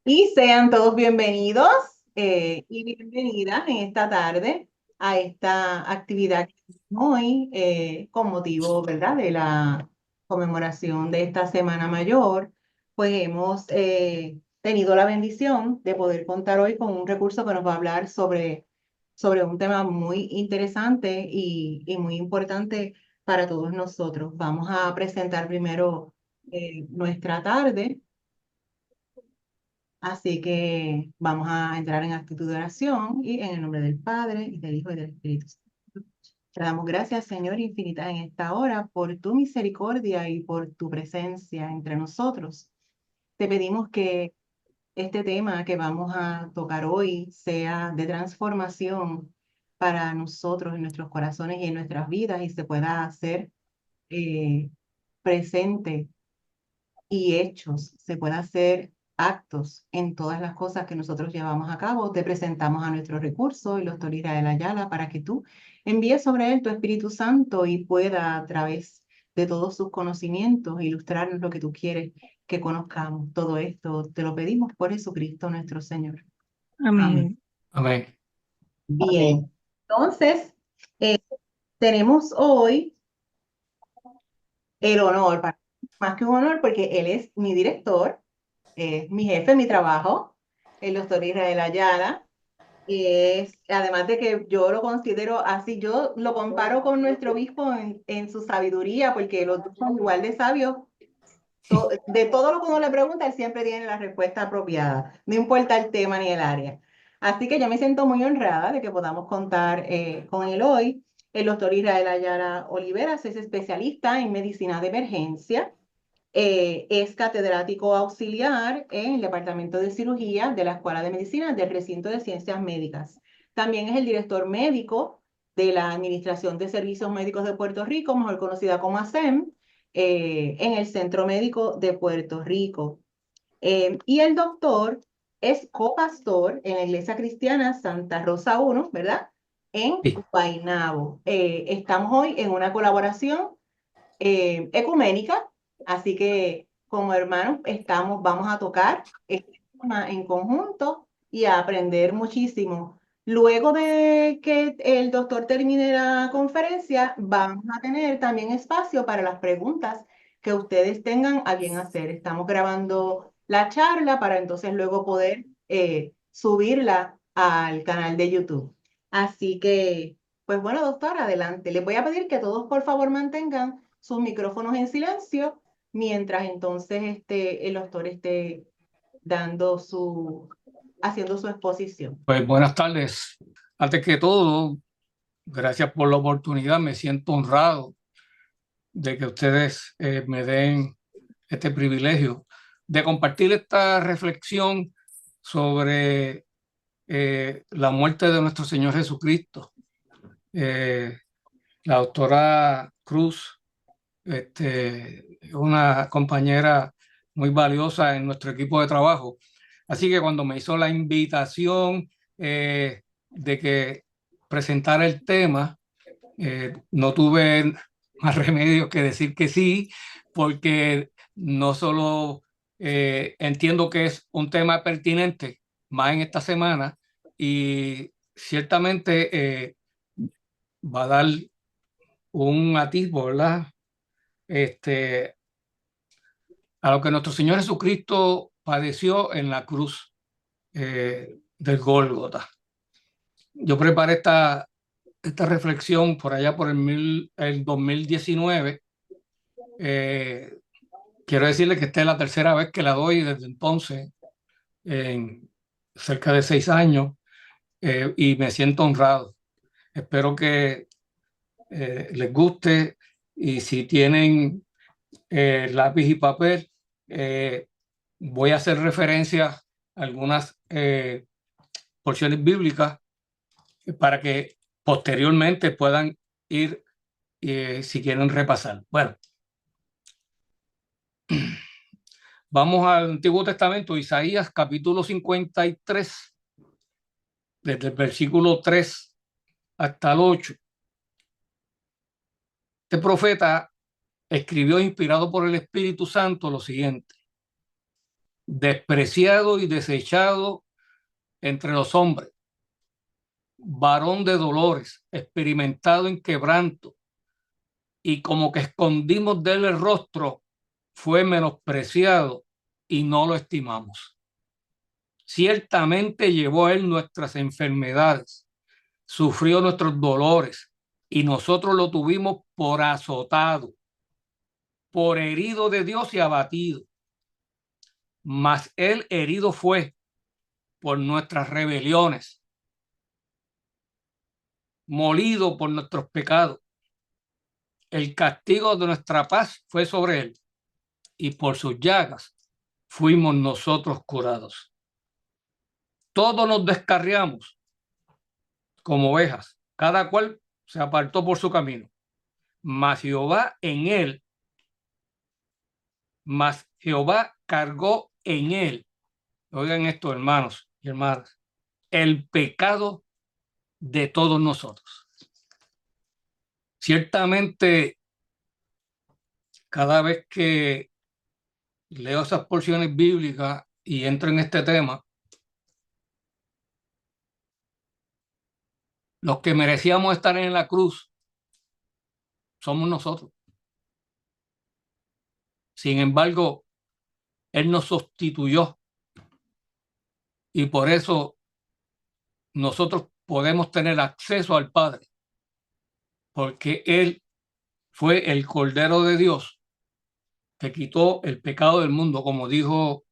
Y sean todos bienvenidos y bienvenidas en esta tarde a esta actividad que hacemos hoy con motivo, ¿verdad?, de la conmemoración de esta Semana Mayor. Pues hemos tenido la bendición de poder contar hoy con un recurso que nos va a hablar sobre un tema muy interesante y muy importante para todos nosotros. Vamos a presentar primero nuestra tarde. Así que vamos a entrar en actitud de oración y en el nombre del Padre y del Hijo y del Espíritu Santo. Te damos gracias, Señor, infinita en esta hora por tu misericordia y por tu presencia entre nosotros. Te pedimos que este tema que vamos a tocar hoy sea de transformación para nosotros en nuestros corazones y en nuestras vidas y se pueda hacer eh, presente y hechos, se pueda hacer actos en todas las cosas que nosotros llevamos a cabo. Te presentamos a nuestro recurso, el doctor Israel Ayala, para que tú envíes sobre él tu Espíritu Santo y pueda a través de todos sus conocimientos ilustrarnos lo que tú quieres que conozcamos. Todo esto te lo pedimos por Jesucristo nuestro Señor. Amén. Amén. Amén. Bien, entonces eh, tenemos hoy el honor, más que un honor, porque él es mi director, mi jefe, mi trabajo, el doctor Israel Ayala. Además de que yo lo considero así, yo lo comparo con nuestro obispo en su sabiduría, porque los dos son igual de sabios. De todo lo que uno le pregunta, él siempre tiene la respuesta apropiada, no importa el tema ni el área. Así que yo me siento muy honrada de que podamos contar con él hoy. El doctor Israel Ayala Oliveras es especialista en medicina de emergencia. Es catedrático auxiliar en el Departamento de Cirugía de la Escuela de Medicina del Recinto de Ciencias Médicas. También es el director médico de la Administración de Servicios Médicos de Puerto Rico, mejor conocida como ASEM, en el Centro Médico de Puerto Rico. Y el doctor es copastor en la Iglesia Cristiana Santa Rosa 1, ¿verdad? En Sí. Guaynabo. Estamos hoy en una colaboración ecuménica, así que como hermanos vamos a tocar este tema en conjunto y a aprender muchísimo. Luego de que el doctor termine la conferencia, vamos a tener también espacio para las preguntas que ustedes tengan a bien hacer. Estamos grabando la charla para entonces luego poder subirla al canal de YouTube. Así que, pues bueno, doctor, adelante. Les voy a pedir que todos por favor mantengan sus micrófonos en silencio, mientras entonces el doctor esté haciendo su exposición. Pues buenas tardes. Antes que todo, gracias por la oportunidad. Me siento honrado de que ustedes me den este privilegio de compartir esta reflexión sobre la muerte de nuestro Señor Jesucristo. La doctora Cruz, es una compañera muy valiosa en nuestro equipo de trabajo. Así que cuando me hizo la invitación de que presentara el tema, no tuve más remedio que decir que sí, porque no solo entiendo que es un tema pertinente, más en esta semana, y ciertamente va a dar un atisbo, ¿verdad? Este, a lo que nuestro Señor Jesucristo padeció en la cruz del Gólgota. Yo preparé esta reflexión por allá por el 2019. Quiero decirle que esta es la tercera vez que la doy desde entonces, en cerca de 6 años, y me siento honrado. Espero que les guste, y si tienen lápiz y papel, eh, voy a hacer referencia a algunas porciones bíblicas para que posteriormente puedan ir si quieren repasar. Bueno, vamos al Antiguo Testamento, Isaías capítulo 53, desde el versículo 3 hasta el 8. Este profeta escribió, inspirado por el Espíritu Santo, lo siguiente: despreciado y desechado entre los hombres, varón de dolores, experimentado en quebranto, y como que escondimos de él el rostro, fue menospreciado y no lo estimamos. Ciertamente llevó él nuestras enfermedades, sufrió nuestros dolores, y nosotros lo tuvimos por azotado, por herido de Dios y abatido. Mas él herido fue por nuestras rebeliones, molido por nuestros pecados. El castigo de nuestra paz fue sobre él, y por sus llagas fuimos nosotros curados. Todos nos descarriamos como ovejas, cada cual se apartó por su camino. Mas Jehová cargó en él, oigan esto, hermanos y hermanas, el pecado de todos nosotros. Ciertamente, cada vez que leo esas porciones bíblicas y entro en este tema, los que merecíamos estar en la cruz somos nosotros. Sin embargo, Él nos sustituyó, y por eso nosotros podemos tener acceso al Padre, porque Él fue el Cordero de Dios que quitó el pecado del mundo, como dijo,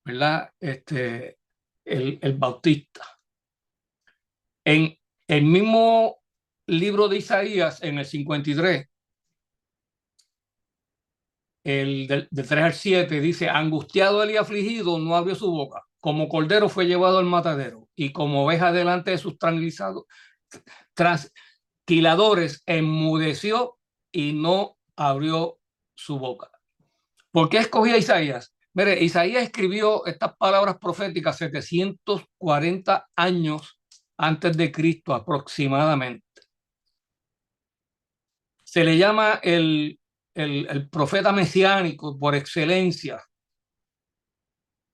¿verdad? El Bautista. En el mismo libro de Isaías, en el 53, del 3 al 7, dice: angustiado él y afligido, no abrió su boca. Como cordero fue llevado al matadero, y como oveja delante de sus trasquiladores enmudeció y no abrió su boca. ¿Por qué escogí a Isaías? Mire, Isaías escribió estas palabras proféticas 740 años antes de Cristo aproximadamente. Se le llama el profeta mesiánico por excelencia.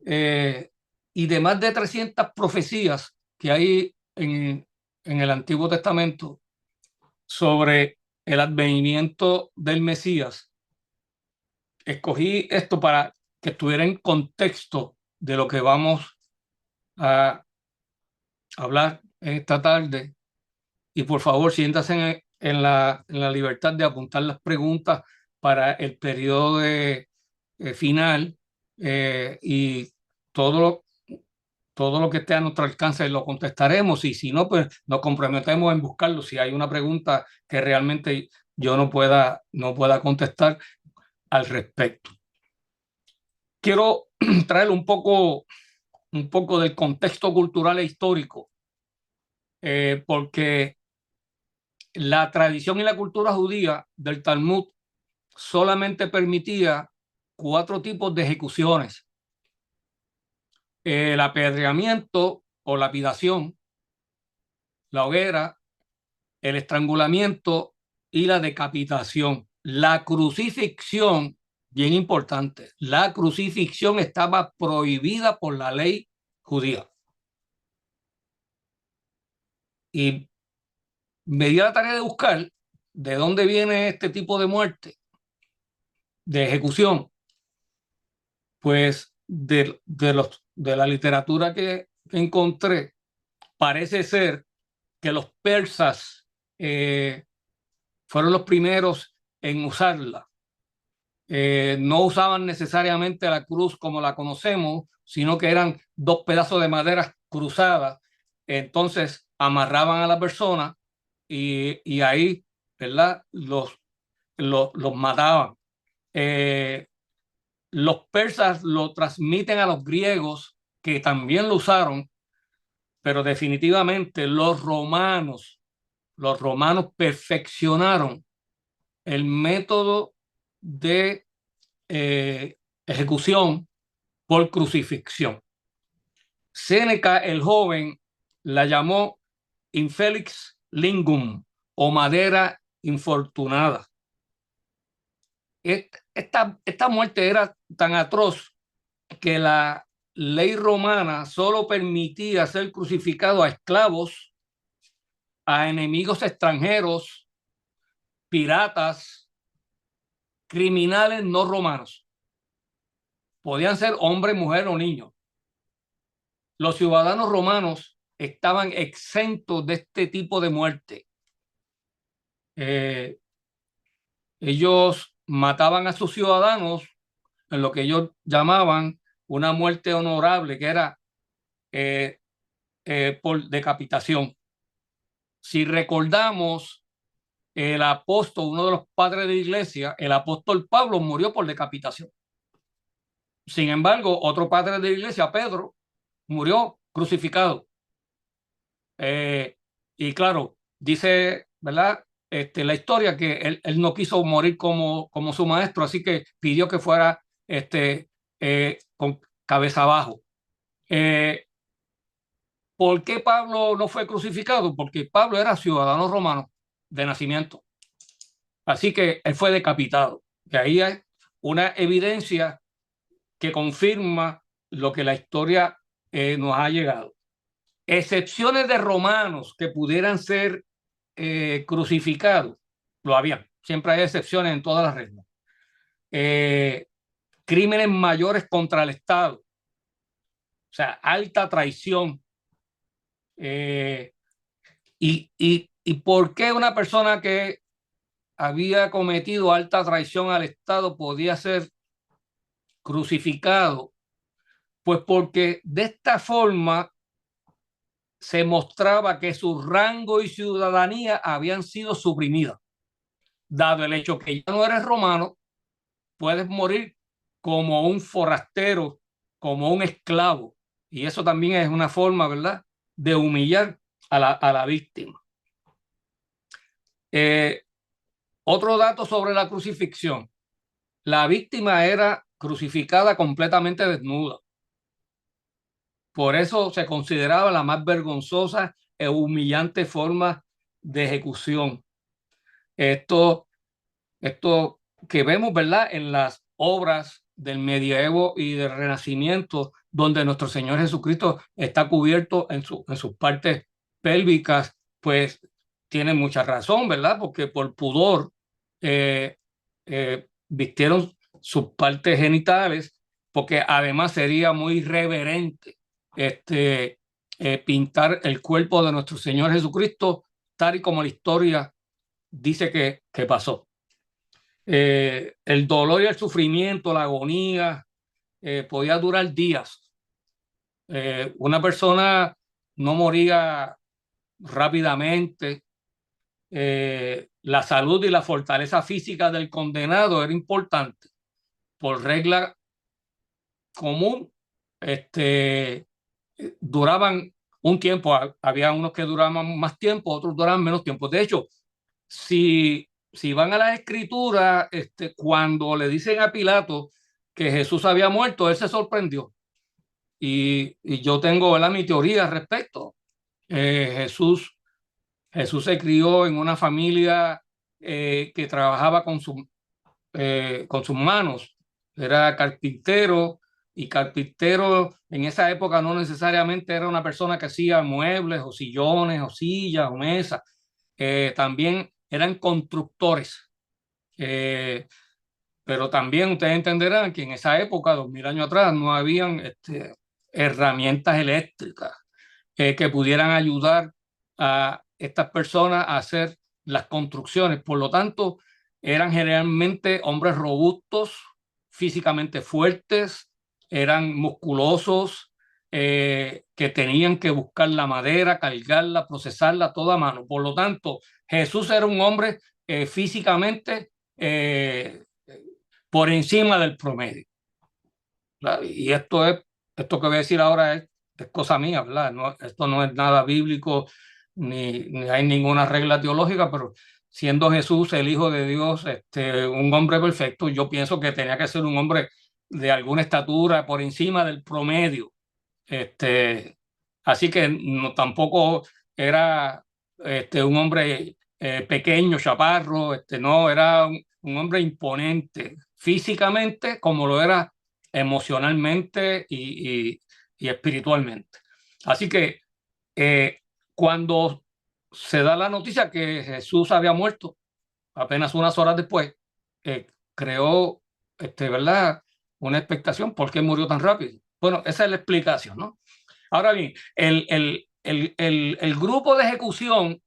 Y de más de 300 profecías que hay en el Antiguo Testamento sobre el advenimiento del Mesías, escogí esto para que estuviera en contexto de lo que vamos a hablar esta tarde. Y por favor, siéntanse en la libertad de apuntar las preguntas para el periodo final, y todo lo, todo lo que esté a nuestro alcance lo contestaremos, y si no, pues nos comprometemos en buscarlo. Si hay una pregunta que realmente yo no pueda contestar al respecto. Quiero traer un poco del contexto cultural e histórico, porque la tradición y la cultura judía del Talmud solamente permitía 4 tipos de ejecuciones: el apedreamiento o lapidación, la hoguera, el estrangulamiento y la decapitación. La crucifixión, bien importante, la crucifixión estaba prohibida por la ley judía. Y me dio la tarea de buscar de dónde viene este tipo de muerte, de ejecución. Pues de la literatura que encontré, parece ser que los persas fueron los primeros en usarla. No usaban necesariamente la cruz como la conocemos, sino que eran 2 pedazos de madera cruzadas. Entonces amarraban a la persona y ahí, ¿verdad? Los mataban. Los persas lo transmiten a los griegos, que también lo usaron, pero definitivamente los romanos perfeccionaron el método de ejecución por crucifixión. Séneca el joven la llamó infelix lingum, o madera infortunada. Esta muerte era tan atroz que la ley romana solo permitía ser crucificado a esclavos, a enemigos extranjeros, piratas, criminales no romanos. Podían ser hombre, mujer o niño. Los ciudadanos romanos estaban exentos de este tipo de muerte. Ellos mataban a sus ciudadanos en lo que ellos llamaban una muerte honorable, que era por decapitación. Si recordamos, el apóstol, uno de los padres de la iglesia, el apóstol Pablo, murió por decapitación. Sin embargo, otro padre de la iglesia, Pedro, murió crucificado. Y claro, dice, ¿verdad? La historia que él no quiso morir como su maestro, así que pidió que fuera con cabeza abajo. ¿Por qué Pablo no fue crucificado? Porque Pablo era ciudadano romano de nacimiento. Así que él fue decapitado. Y ahí hay una evidencia que confirma lo que la historia nos ha llegado. Excepciones de romanos que pudieran ser crucificados, lo había. Siempre hay excepciones en todas las reglas. Crímenes mayores contra el Estado, o sea, alta traición. ¿Y por qué una persona que había cometido alta traición al Estado podía ser crucificado? Pues porque de esta forma se mostraba que su rango y ciudadanía habían sido suprimidas. Dado el hecho que ya no eres romano, puedes morir como un forastero, como un esclavo. Y eso también es una forma, ¿verdad?, de humillar a la víctima. Otro dato sobre la crucifixión. La víctima era crucificada completamente desnuda. Por eso se consideraba la más vergonzosa e humillante forma de ejecución. Esto que vemos, ¿verdad?, en las obras del medievo y del Renacimiento, donde nuestro Señor Jesucristo está cubierto en sus partes pélvicas, pues tiene mucha razón, ¿verdad? Porque por pudor vistieron sus partes genitales, porque además sería muy irreverente pintar el cuerpo de nuestro Señor Jesucristo tal y como la historia dice que pasó. El dolor y el sufrimiento, la agonía, podía durar días. Una persona no moría rápidamente. La salud y la fortaleza física del condenado era importante. Por regla común, duraban un tiempo. Había unos que duraban más tiempo, otros duraban menos tiempo. De hecho, si van a las escrituras, cuando le dicen a Pilato que Jesús había muerto, él se sorprendió. Y yo tengo, ¿verdad?, mi teoría al respecto. Jesús se crió en una familia que trabajaba con sus manos. Era carpintero, y carpintero en esa época no necesariamente era una persona que hacía muebles o sillones o sillas o mesas. También eran constructores. Pero también ustedes entenderán que en esa época, 2000 años atrás, no habían herramientas eléctricas que pudieran ayudar a estas personas a hacer las construcciones. Por lo tanto, eran generalmente hombres robustos, físicamente fuertes, eran musculosos, que tenían que buscar la madera, cargarla, procesarla toda a mano. Por lo tanto, Jesús era un hombre físicamente por encima del promedio. Y esto que voy a decir ahora es cosa mía, ¿verdad? No, esto no es nada bíblico, ni hay ninguna regla teológica, pero siendo Jesús el Hijo de Dios, un hombre perfecto, yo pienso que tenía que ser un hombre de alguna estatura por encima del promedio. Así que no, tampoco era un hombre pequeño, chaparro, no, era un hombre imponente físicamente como lo era emocionalmente y espiritualmente. Así que cuando se da la noticia que Jesús había muerto, apenas unas horas después, creó, ¿verdad?, una expectación. ¿Por qué murió tan rápido? Bueno, esa es la explicación, ¿no? Ahora bien, el grupo de ejecución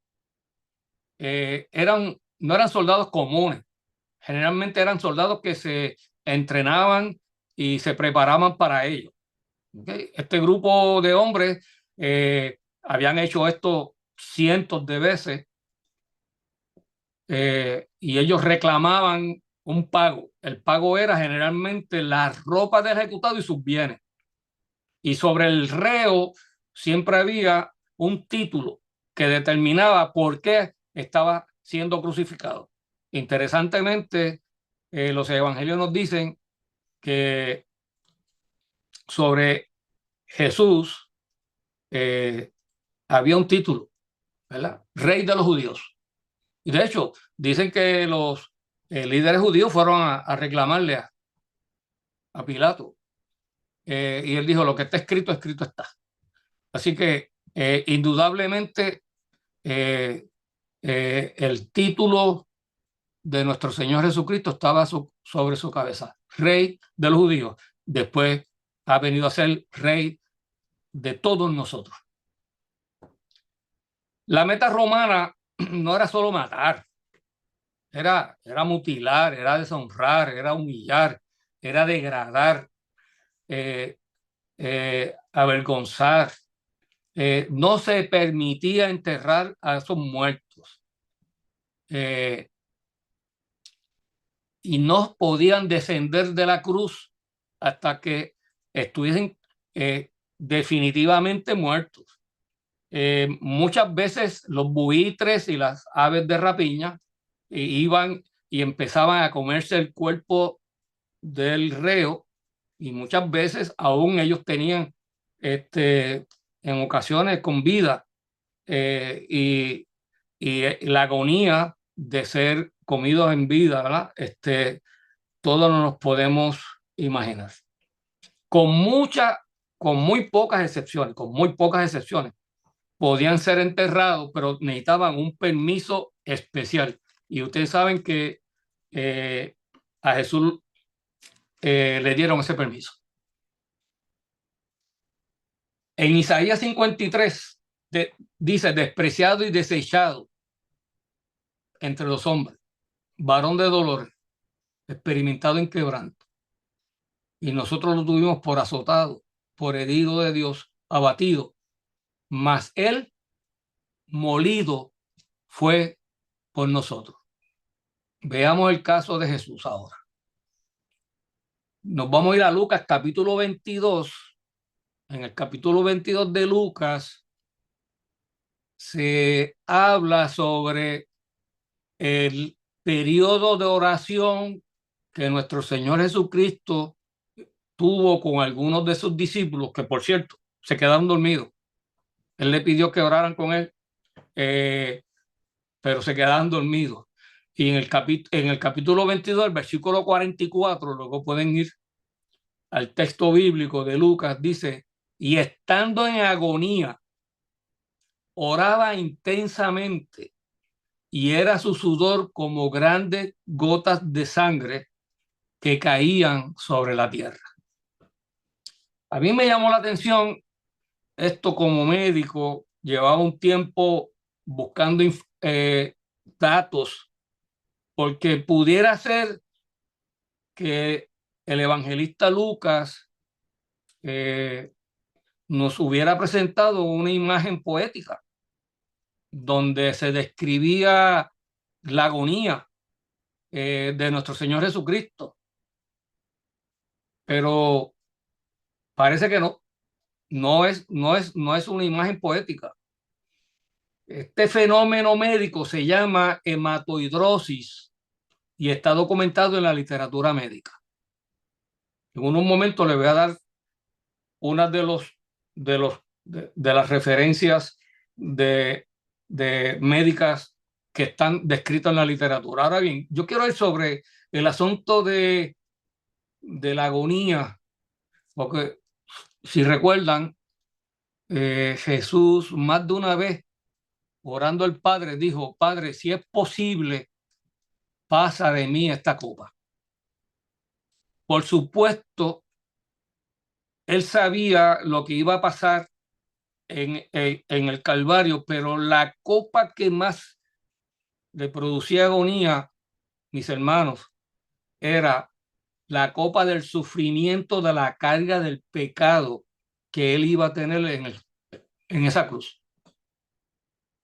no eran soldados comunes, generalmente eran soldados que se entrenaban y se preparaban para ello. ¿Okay? Este grupo de hombres habían hecho esto cientos de veces y ellos reclamaban un pago. El pago era generalmente la ropa del ejecutado y sus bienes. Y sobre el reo siempre había un título que determinaba por qué estaba siendo crucificado. Interesantemente, los evangelios nos dicen que sobre Jesús había un título, ¿verdad? Rey de los judíos. Y de hecho, dicen que los líderes judíos fueron a reclamarle a Pilato. Y él dijo, lo que está escrito, escrito está. Así que indudablemente el título de nuestro Señor Jesucristo estaba sobre su cabeza, Rey de los judíos. Después ha venido a ser Rey de todos nosotros. La meta romana no era solo matar, era mutilar, era deshonrar, era humillar, era degradar, avergonzar. No se permitía enterrar a esos muertos. Y no podían descender de la cruz hasta que estuviesen definitivamente muertos. Muchas veces los buitres y las aves de rapiña iban y empezaban a comerse el cuerpo del reo, y muchas veces aún ellos tenían en ocasiones con vida, y la agonía de ser comidos en vida, ¿verdad? Todo no nos podemos imaginar. Con muy pocas excepciones, podían ser enterrados, pero necesitaban un permiso especial. Y ustedes saben que a Jesús le dieron ese permiso. En Isaías 53 dice, despreciado y desechado entre los hombres, varón de dolores, experimentado en quebranto. Y nosotros lo tuvimos por azotado, por herido de Dios, abatido. Mas él molido fue por nosotros. Veamos el caso de Jesús ahora. Nos vamos a ir a Lucas capítulo 22. En el capítulo 22 de Lucas se habla sobre el periodo de oración que nuestro Señor Jesucristo tuvo con algunos de sus discípulos, que por cierto se quedaron dormidos. Él le pidió que oraran con él, pero se quedaron dormidos. Y en el capítulo 22, el versículo 44, luego pueden ir al texto bíblico de Lucas, dice, y estando en agonía, oraba intensamente, y era su sudor como grandes gotas de sangre que caían sobre la tierra. A mí me llamó la atención esto. Como médico, llevaba un tiempo buscando datos, porque pudiera ser que el evangelista Lucas nos hubiera presentado una imagen poética donde se describía la agonía de nuestro Señor Jesucristo, pero parece que no es una imagen poética. Este fenómeno médico se llama hematohidrosis y está documentado en la literatura médica. En unos momentos le voy a dar una de las referencias de médicas que están descritas en la literatura. Ahora bien, yo quiero ir sobre el asunto de la agonía, porque si recuerdan, Jesús más de una vez, orando al Padre, dijo: Padre, si es posible, pasa de mí esta copa. Por supuesto, él sabía lo que iba a pasar en el Calvario, pero la copa que más le producía agonía, mis hermanos, era la copa del sufrimiento de la carga del pecado que él iba a tener en esa cruz.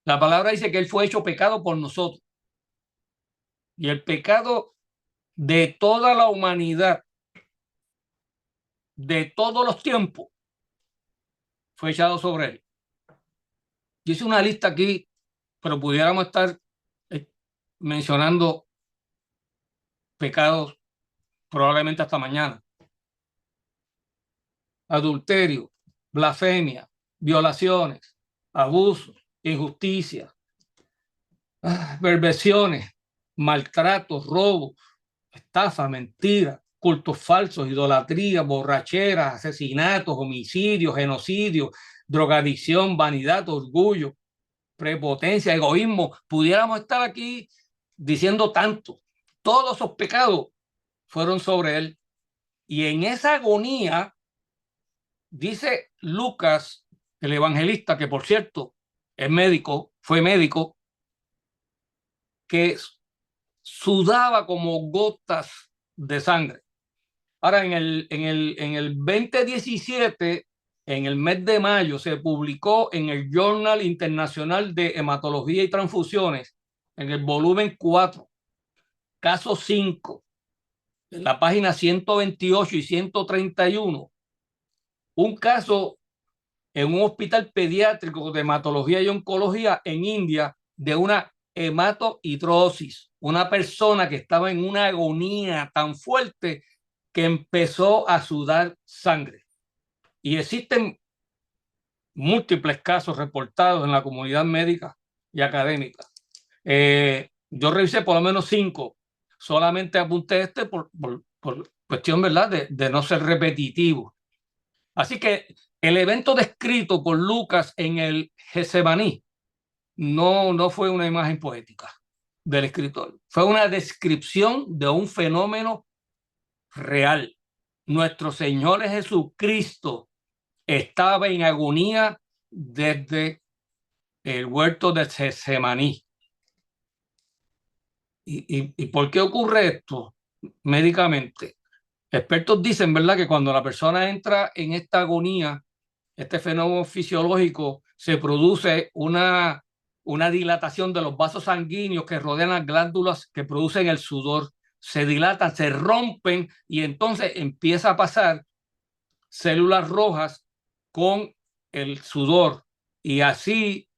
La palabra dice que él fue hecho pecado por nosotros. Y el pecado de toda la humanidad, de todos los tiempos, fue echado sobre él. Yo hice una lista aquí, pero pudiéramos estar mencionando pecados probablemente hasta mañana. Adulterio, blasfemia, violaciones, abusos, injusticias, perversiones, maltratos, robos, estafa, mentira, cultos falsos, idolatría, borracheras, asesinatos, homicidios, genocidios, drogadicción, vanidad, orgullo, prepotencia, egoísmo. Pudiéramos estar aquí diciendo tanto. Todos esos pecados fueron sobre él. Y en esa agonía, dice Lucas, el evangelista, que por cierto es médico, fue médico, que sudaba como gotas de sangre. Ahora, en el 2017, en el mes de mayo, se publicó en el Journal Internacional de Hematología y Transfusiones, en el volumen 4, caso 5, en la página 128 y 131, un caso en un hospital pediátrico de hematología y oncología en India de una hematohidrosis, una persona que estaba en una agonía tan fuerte que empezó a sudar sangre. Y existen múltiples casos reportados en la comunidad médica y académica. Yo revisé por lo menos 5, solamente apunté este por cuestión, ¿verdad?, de no ser repetitivo. Así que el evento descrito por Lucas en el Getsemaní no fue una imagen poética del escritor, fue una descripción de un fenómeno real. Nuestro Señor Jesucristo estaba en agonía desde el huerto de Getsemaní. ¿Y por qué ocurre esto médicamente? Expertos dicen, ¿verdad?, que cuando la persona entra en esta agonía, este fenómeno fisiológico, se produce una dilatación de los vasos sanguíneos que rodean las glándulas que producen el sudor. Se dilatan, se rompen y entonces empieza a pasar células rojas con el sudor. Y así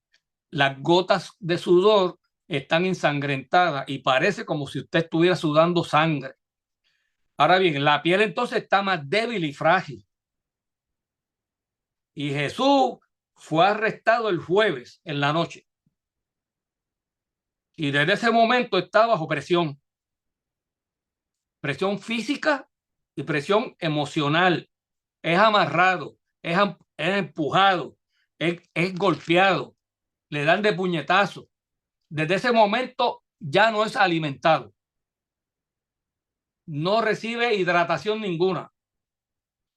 las gotas de sudor están ensangrentadas y parece como si usted estuviera sudando sangre. Ahora bien, la piel entonces está más débil y frágil. Y Jesús fue arrestado el jueves en la noche. Y desde ese momento está bajo presión. Presión física y presión emocional. Es amarrado, es empujado, es golpeado, le dan de puñetazo. Desde ese momento ya no es alimentado. No recibe hidratación ninguna.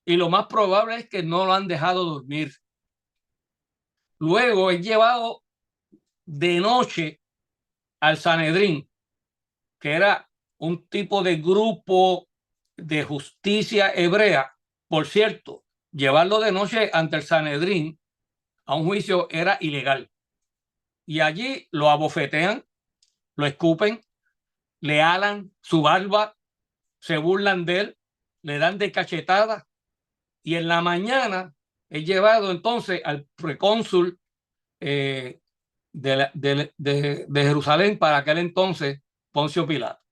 Y lo más probable es que no lo han dejado dormir. Luego es llevado de noche al Sanedrín, que era un tipo de grupo de justicia hebrea. Por cierto, llevarlo de noche ante el Sanedrín a un juicio era ilegal. Y allí lo abofetean, lo escupen, le alan su barba, se burlan de él, le dan de cachetadas y en la mañana es llevado entonces al precónsul de Jerusalén para aquel entonces, Poncio Pilato.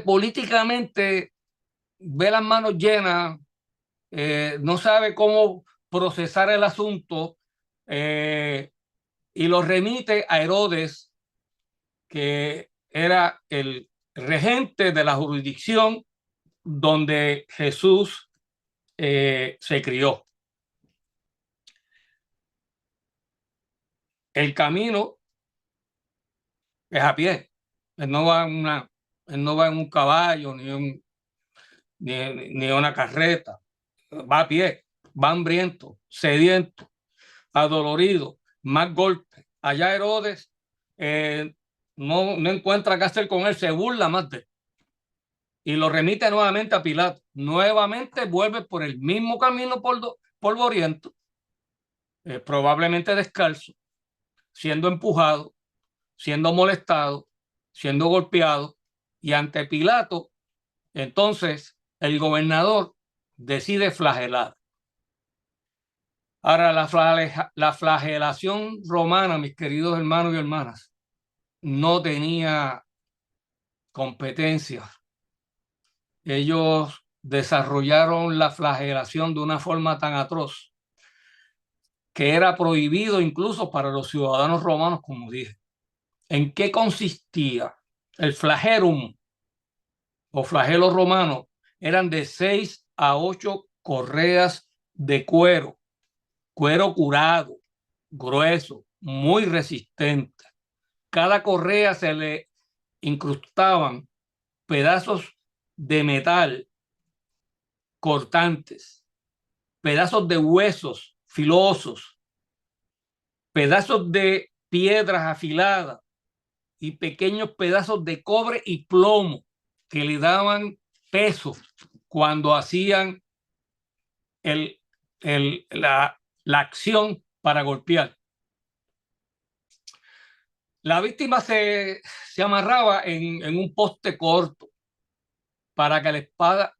Políticamente ve las manos llenas, no sabe cómo procesar el asunto y lo remite a Herodes, que era el regente de la jurisdicción donde Jesús se crió. El camino es a pie. Él no va en él no va en un caballo ni en una carreta. Va a pie, va hambriento, sediento, adolorido, más golpes. Allá Herodes no encuentra qué hacer con él, se burla más de él y lo remite nuevamente a Pilato. Nuevamente vuelve por el mismo camino polvoriento, probablemente descalzo, siendo empujado, siendo molestado, siendo golpeado, y ante Pilato, entonces el gobernador decide flagelar. Ahora, la flagelación romana, mis queridos hermanos y hermanas, no tenía competencia. Ellos desarrollaron la flagelación de una forma tan atroz que era prohibido incluso para los ciudadanos romanos, como dije. ¿En qué consistía? El flagelum o flagelo romano eran de 6 a 8 correas de cuero curado, grueso, muy resistente. Cada correa se le incrustaban pedazos de metal cortantes, pedazos de huesos filosos, pedazos de piedras afiladas y pequeños pedazos de cobre y plomo que le daban peso cuando hacían el, la acción para golpear. La víctima se amarraba en un poste corto para que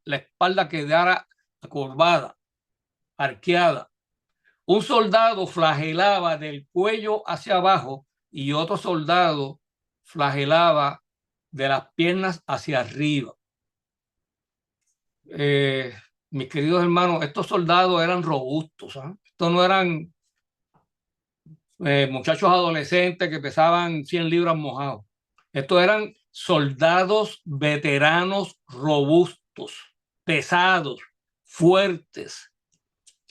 la espalda quedara curvada, arqueada. Un soldado flagelaba del cuello hacia abajo y otro soldado flagelaba de las piernas hacia arriba. Eh, Mis queridos hermanos, estos soldados eran robustos, ¿eh? Estos no eran muchachos adolescentes que pesaban 100 libras mojados. Estos eran soldados veteranos robustos, pesados, fuertes,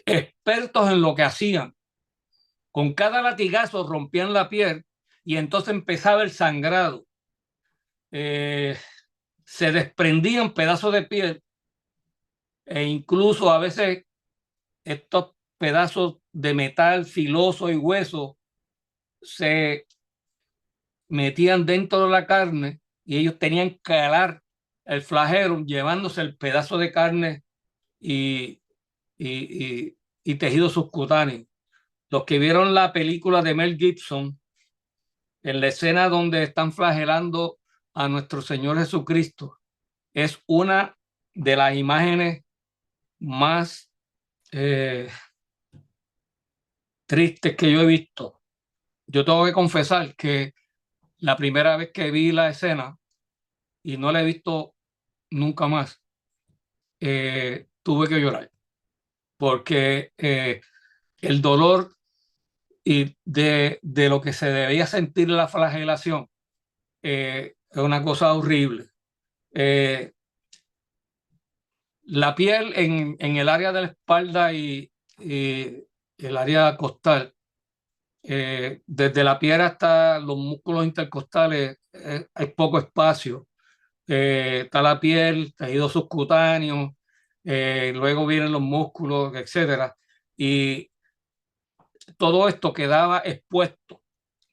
expertos en lo que hacían. Con cada latigazo rompían la piel y entonces empezaba el sangrado. Se desprendían pedazos de piel e incluso a veces estos pedazos de metal filoso y hueso se metían dentro de la carne y ellos tenían que calar el flagelo llevándose el pedazo de carne y, y tejido subcutáneo. Los que vieron la película de Mel Gibson, en la escena donde están flagelando a nuestro Señor Jesucristo, es una de las imágenes más tristes que yo he visto. Yo tengo que confesar que la primera vez que vi la escena, y no la he visto nunca más, tuve que llorar, porque el dolor y de lo que se debía sentir la flagelación es una cosa horrible. La piel en el área de la espalda y el área costal, desde la piel hasta los músculos intercostales, hay poco espacio. Está la piel, tejido subcutáneo, luego vienen los músculos, etcétera. Y todo esto quedaba expuesto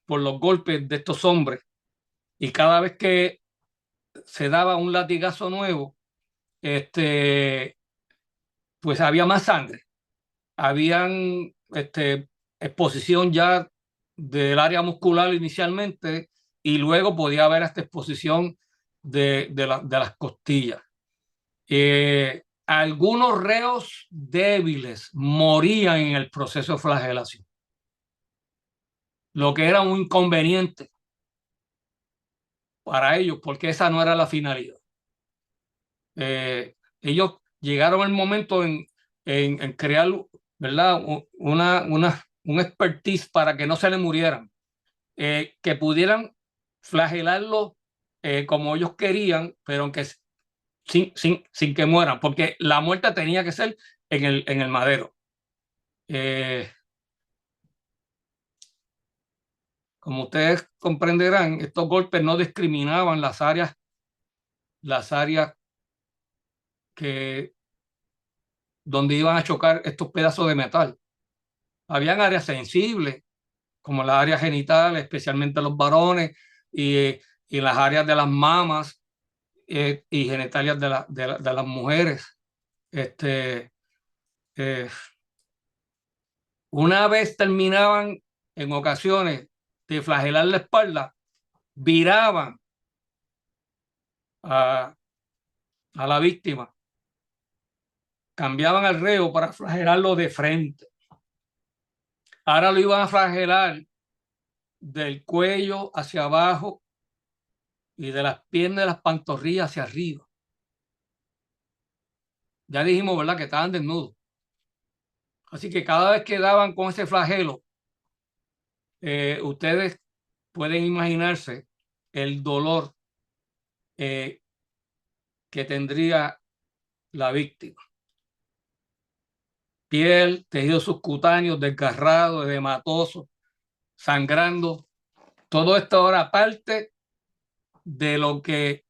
por los golpes de estos hombres. Y cada vez que se daba un latigazo nuevo, pues había más sangre. Habían exposición ya del área muscular inicialmente y luego podía haber esta exposición de las costillas. Algunos reos débiles morían en el proceso de flagelación, lo que era un inconveniente para ellos porque esa no era la finalidad. Ellos llegaron al momento en crear, ¿verdad? Un expertise para que no se le murieran, que pudieran flagelarlo como ellos querían, pero aunque sin que mueran, porque la muerte tenía que ser en el madero. como ustedes comprenderán, estos golpes no discriminaban las áreas que, donde iban a chocar estos pedazos de metal. Habían áreas sensibles, como las áreas genitales, especialmente los varones, y las áreas de las mamas y genitalias de las mujeres. Eh, una vez terminaban, en ocasiones, de flagelar la espalda, viraban a, a la víctima, cambiaban al reo para flagelarlo de frente. Ahora lo iban a flagelar del cuello hacia abajo y de las piernas de las pantorrillas hacia arriba. Ya dijimos, ¿verdad?, que estaban desnudos. Así que cada vez que daban con ese flagelo, ustedes pueden imaginarse el dolor que tendría la víctima. Piel, tejidos subcutáneos desgarrados, edematosos, sangrando. Todo esto ahora parte de lo que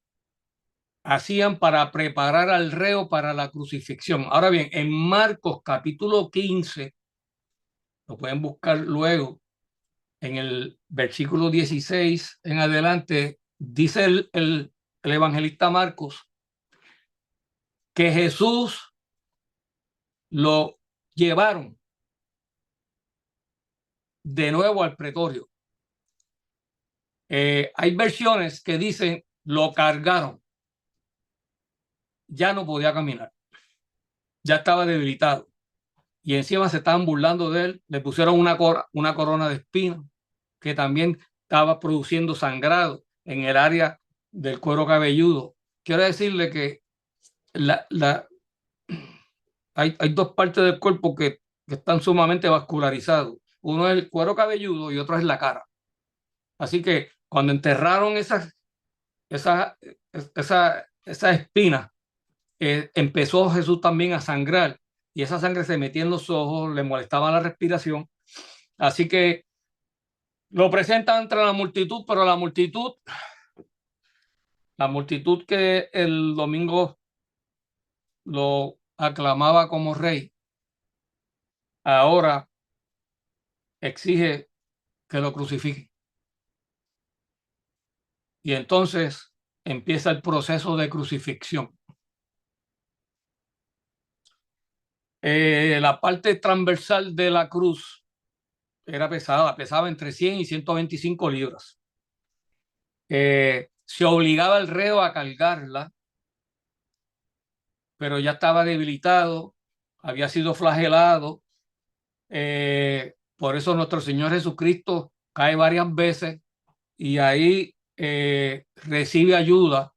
hacían para preparar al reo para la crucifixión. Ahora bien, en Marcos capítulo 15, lo pueden buscar luego, en el versículo 16 en adelante, dice el evangelista Marcos que Jesús lo llevaron de nuevo al pretorio. Hay versiones que dicen lo cargaron. Ya no podía caminar. Ya estaba debilitado. Y encima se estaban burlando de él. Le pusieron una corona de espinas que también estaba produciendo sangrado en el área del cuero cabelludo. Quiero decirle que hay dos partes del cuerpo que están sumamente vascularizados. Uno es el cuero cabelludo y otro es la cara. Así que cuando enterraron esas espinas, empezó Jesús también a sangrar y esa sangre se metía en los ojos, le molestaba la respiración. Así que lo presentan entre la multitud, pero la multitud que el domingo lo aclamaba como rey, ahora exige que lo crucifiquen. Y entonces empieza el proceso de crucifixión. La parte transversal de la cruz era pesada, pesaba entre 100 y 125 libras. Se obligaba al reo a cargarla, pero ya estaba debilitado, había sido flagelado. Por eso nuestro Señor Jesucristo cae varias veces y ahí recibe ayuda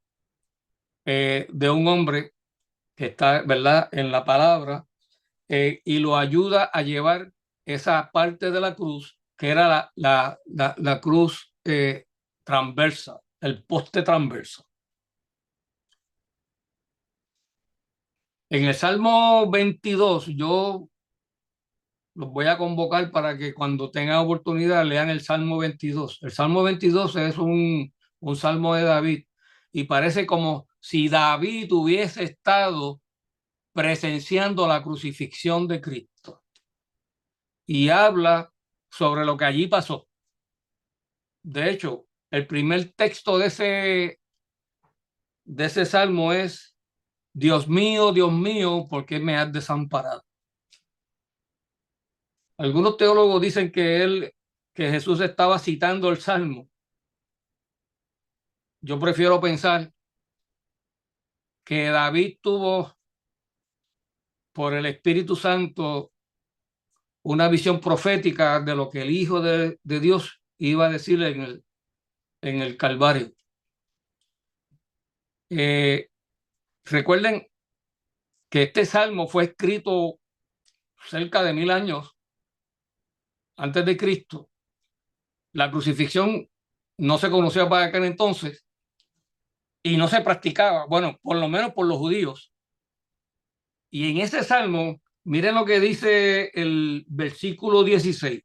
de un hombre que está, ¿verdad?, en la palabra, y lo ayuda a llevar esa parte de la cruz, que era la cruz transversa, el poste transverso. En el Salmo 22, yo los voy a convocar para que cuando tengan oportunidad lean el Salmo 22. El Salmo 22 es un salmo de David y parece como si David hubiese estado presenciando la crucifixión de Cristo. Y habla sobre lo que allí pasó. De hecho, el primer texto de ese salmo es: Dios mío, ¿por qué me has desamparado? Algunos teólogos dicen que Jesús estaba citando el salmo. Yo prefiero pensar que David tuvo por el Espíritu Santo una visión profética de lo que el Hijo de Dios iba a decir en el Calvario. Recuerden que este salmo fue escrito cerca de 1000 años antes de Cristo. La crucifixión no se conocía para aquel entonces y no se practicaba, bueno, por lo menos por los judíos. Y en ese salmo, miren lo que dice el versículo 16.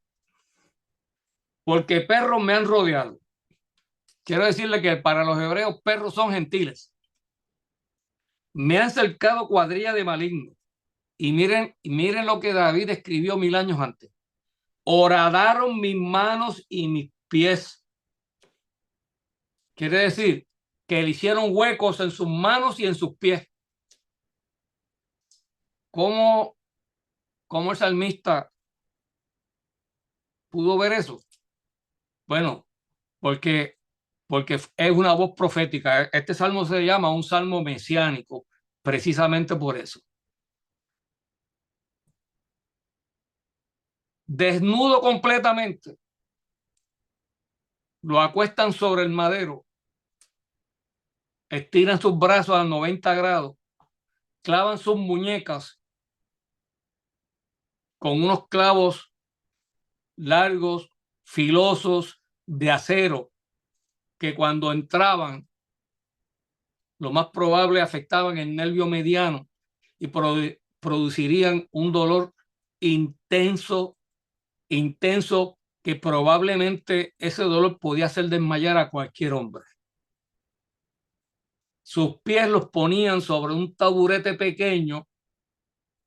porque perros me han rodeado. Quiero decirle que para los hebreos perros son gentiles. Me han cercado cuadrilla de malignos. Y miren lo que David escribió 1000 años antes. Horadaron mis manos y mis pies. Quiere decir que le hicieron huecos en sus manos y en sus pies. ¿Cómo, cómo el salmista pudo ver eso? Bueno, porque, porque es una voz profética. Este salmo se llama un salmo mesiánico, precisamente por eso. Desnudo completamente, lo acuestan sobre el madero, estiran sus brazos a 90 grados, clavan sus muñecas con unos clavos largos, filosos, de acero, que cuando entraban, lo más probable afectaban el nervio mediano y producirían un dolor intenso, intenso, que probablemente ese dolor podía hacer desmayar a cualquier hombre. Sus pies los ponían sobre un taburete pequeño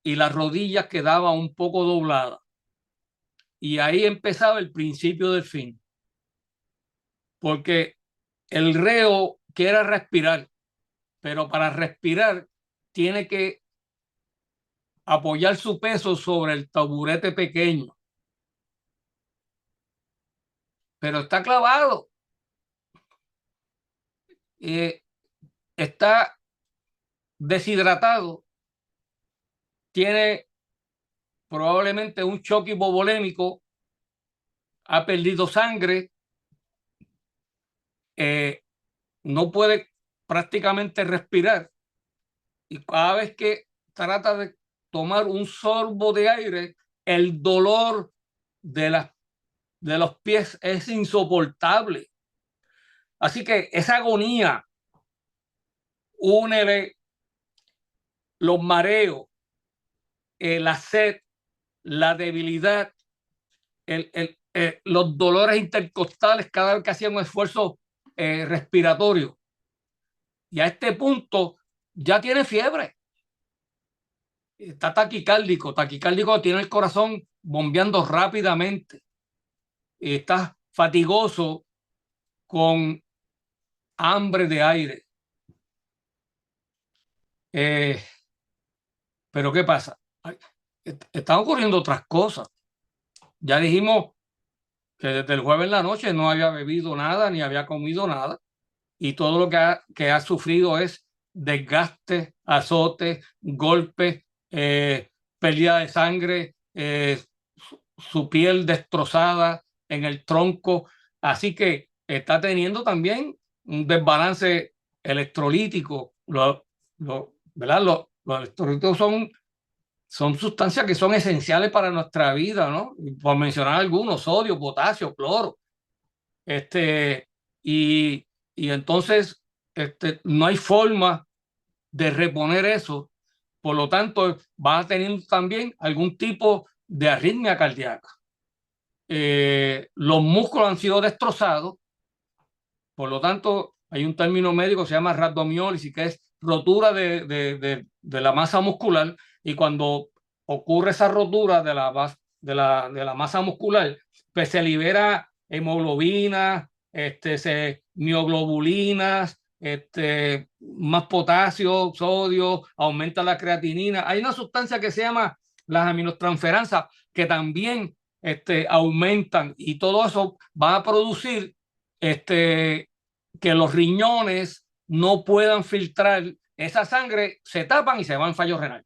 y las rodillas quedaban un poco dobladas. Y ahí empezaba el principio del fin. Porque el reo quiere respirar, pero para respirar tiene que apoyar su peso sobre el taburete pequeño. Pero está clavado. Está deshidratado. Tiene probablemente un choque hipovolémico. Ha perdido sangre. No puede prácticamente respirar. Y cada vez que trata de tomar un sorbo de aire, el dolor de los pies es insoportable. Así que esa agonía, únele los mareos, la sed, la debilidad, los dolores intercostales cada vez que hacían un esfuerzo respiratorio. Y a este punto ya tiene fiebre. Está taquicárdico. Taquicárdico tiene el corazón bombeando rápidamente. Está fatigoso con hambre de aire. Pero ¿qué pasa? Están ocurriendo otras cosas. Ya dijimos que desde el jueves en la noche no había bebido nada ni había comido nada y todo lo que ha sufrido es desgaste, azote, golpes, pérdida de sangre, su piel destrozada en el tronco. Así que está teniendo también un desbalance electrolítico. ¿Verdad? Los electrolitos son sustancias que son esenciales para nuestra vida, ¿no? Por mencionar algunos: sodio, potasio, cloro. Y, y entonces no hay forma de reponer eso. Por lo tanto, va a tener también algún tipo de arritmia cardíaca. Los músculos han sido destrozados. Por lo tanto, hay un término médico que se llama rhabdomiólisis, que es rotura de la masa muscular. Y cuando ocurre esa rotura de la masa muscular, pues se libera hemoglobina, mioglobulinas, más potasio, sodio, aumenta la creatinina. Hay una sustancia que se llama las aminotransferansas que también aumentan, y todo eso va a producir que los riñones no puedan filtrar esa sangre, se tapan y se van fallo renal.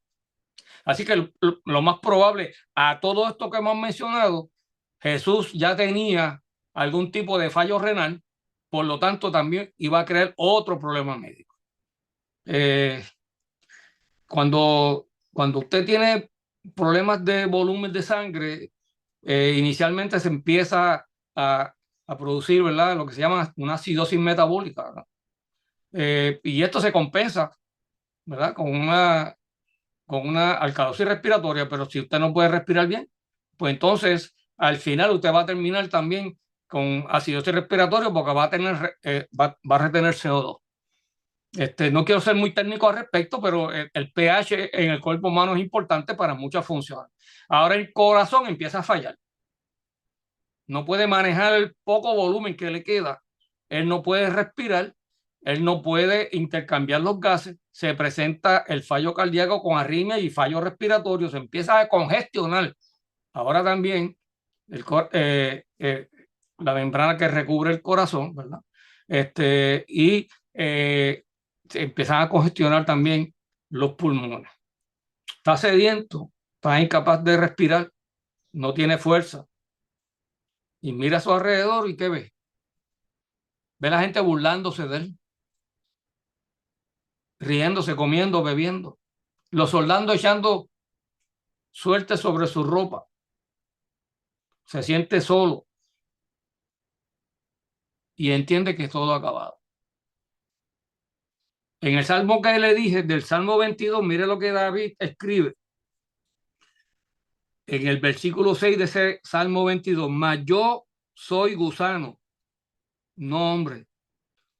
Así que lo más probable, a todo esto que hemos mencionado, Jesús ya tenía algún tipo de fallo renal, por lo tanto también iba a crear otro problema médico. Cuando usted tiene problemas de volumen de sangre, inicialmente se empieza a producir, ¿verdad?, lo que se llama una acidosis metabólica, ¿no? Y esto se compensa, ¿verdad?, con una alcalosis respiratoria. Pero si usted no puede respirar bien, pues entonces al final usted va a terminar también con acidosis respiratoria porque va a tener, va a retener CO2. No quiero ser muy técnico al respecto, pero el pH en el cuerpo humano es importante para muchas funciones. Ahora el corazón empieza a fallar. No puede manejar el poco volumen que le queda. Él no puede respirar. Él no puede intercambiar los gases. Se presenta el fallo cardíaco con arritmia y fallo respiratorio. Se empieza a congestionar. Ahora también el, la membrana que recubre el corazón, ¿verdad? Y se empiezan a congestionar también los pulmones. Está sediento, está incapaz de respirar, no tiene fuerza. Y mira a su alrededor y ¿qué ve? Ve a la gente burlándose de él, riéndose, comiendo, bebiendo. Los soldados echando suerte sobre su ropa. Se siente solo y entiende que todo ha acabado. En el salmo que le dije, del Salmo 22, mire lo que David escribe. En el versículo 6 de ese Salmo 22, mas yo soy gusano, no hombre,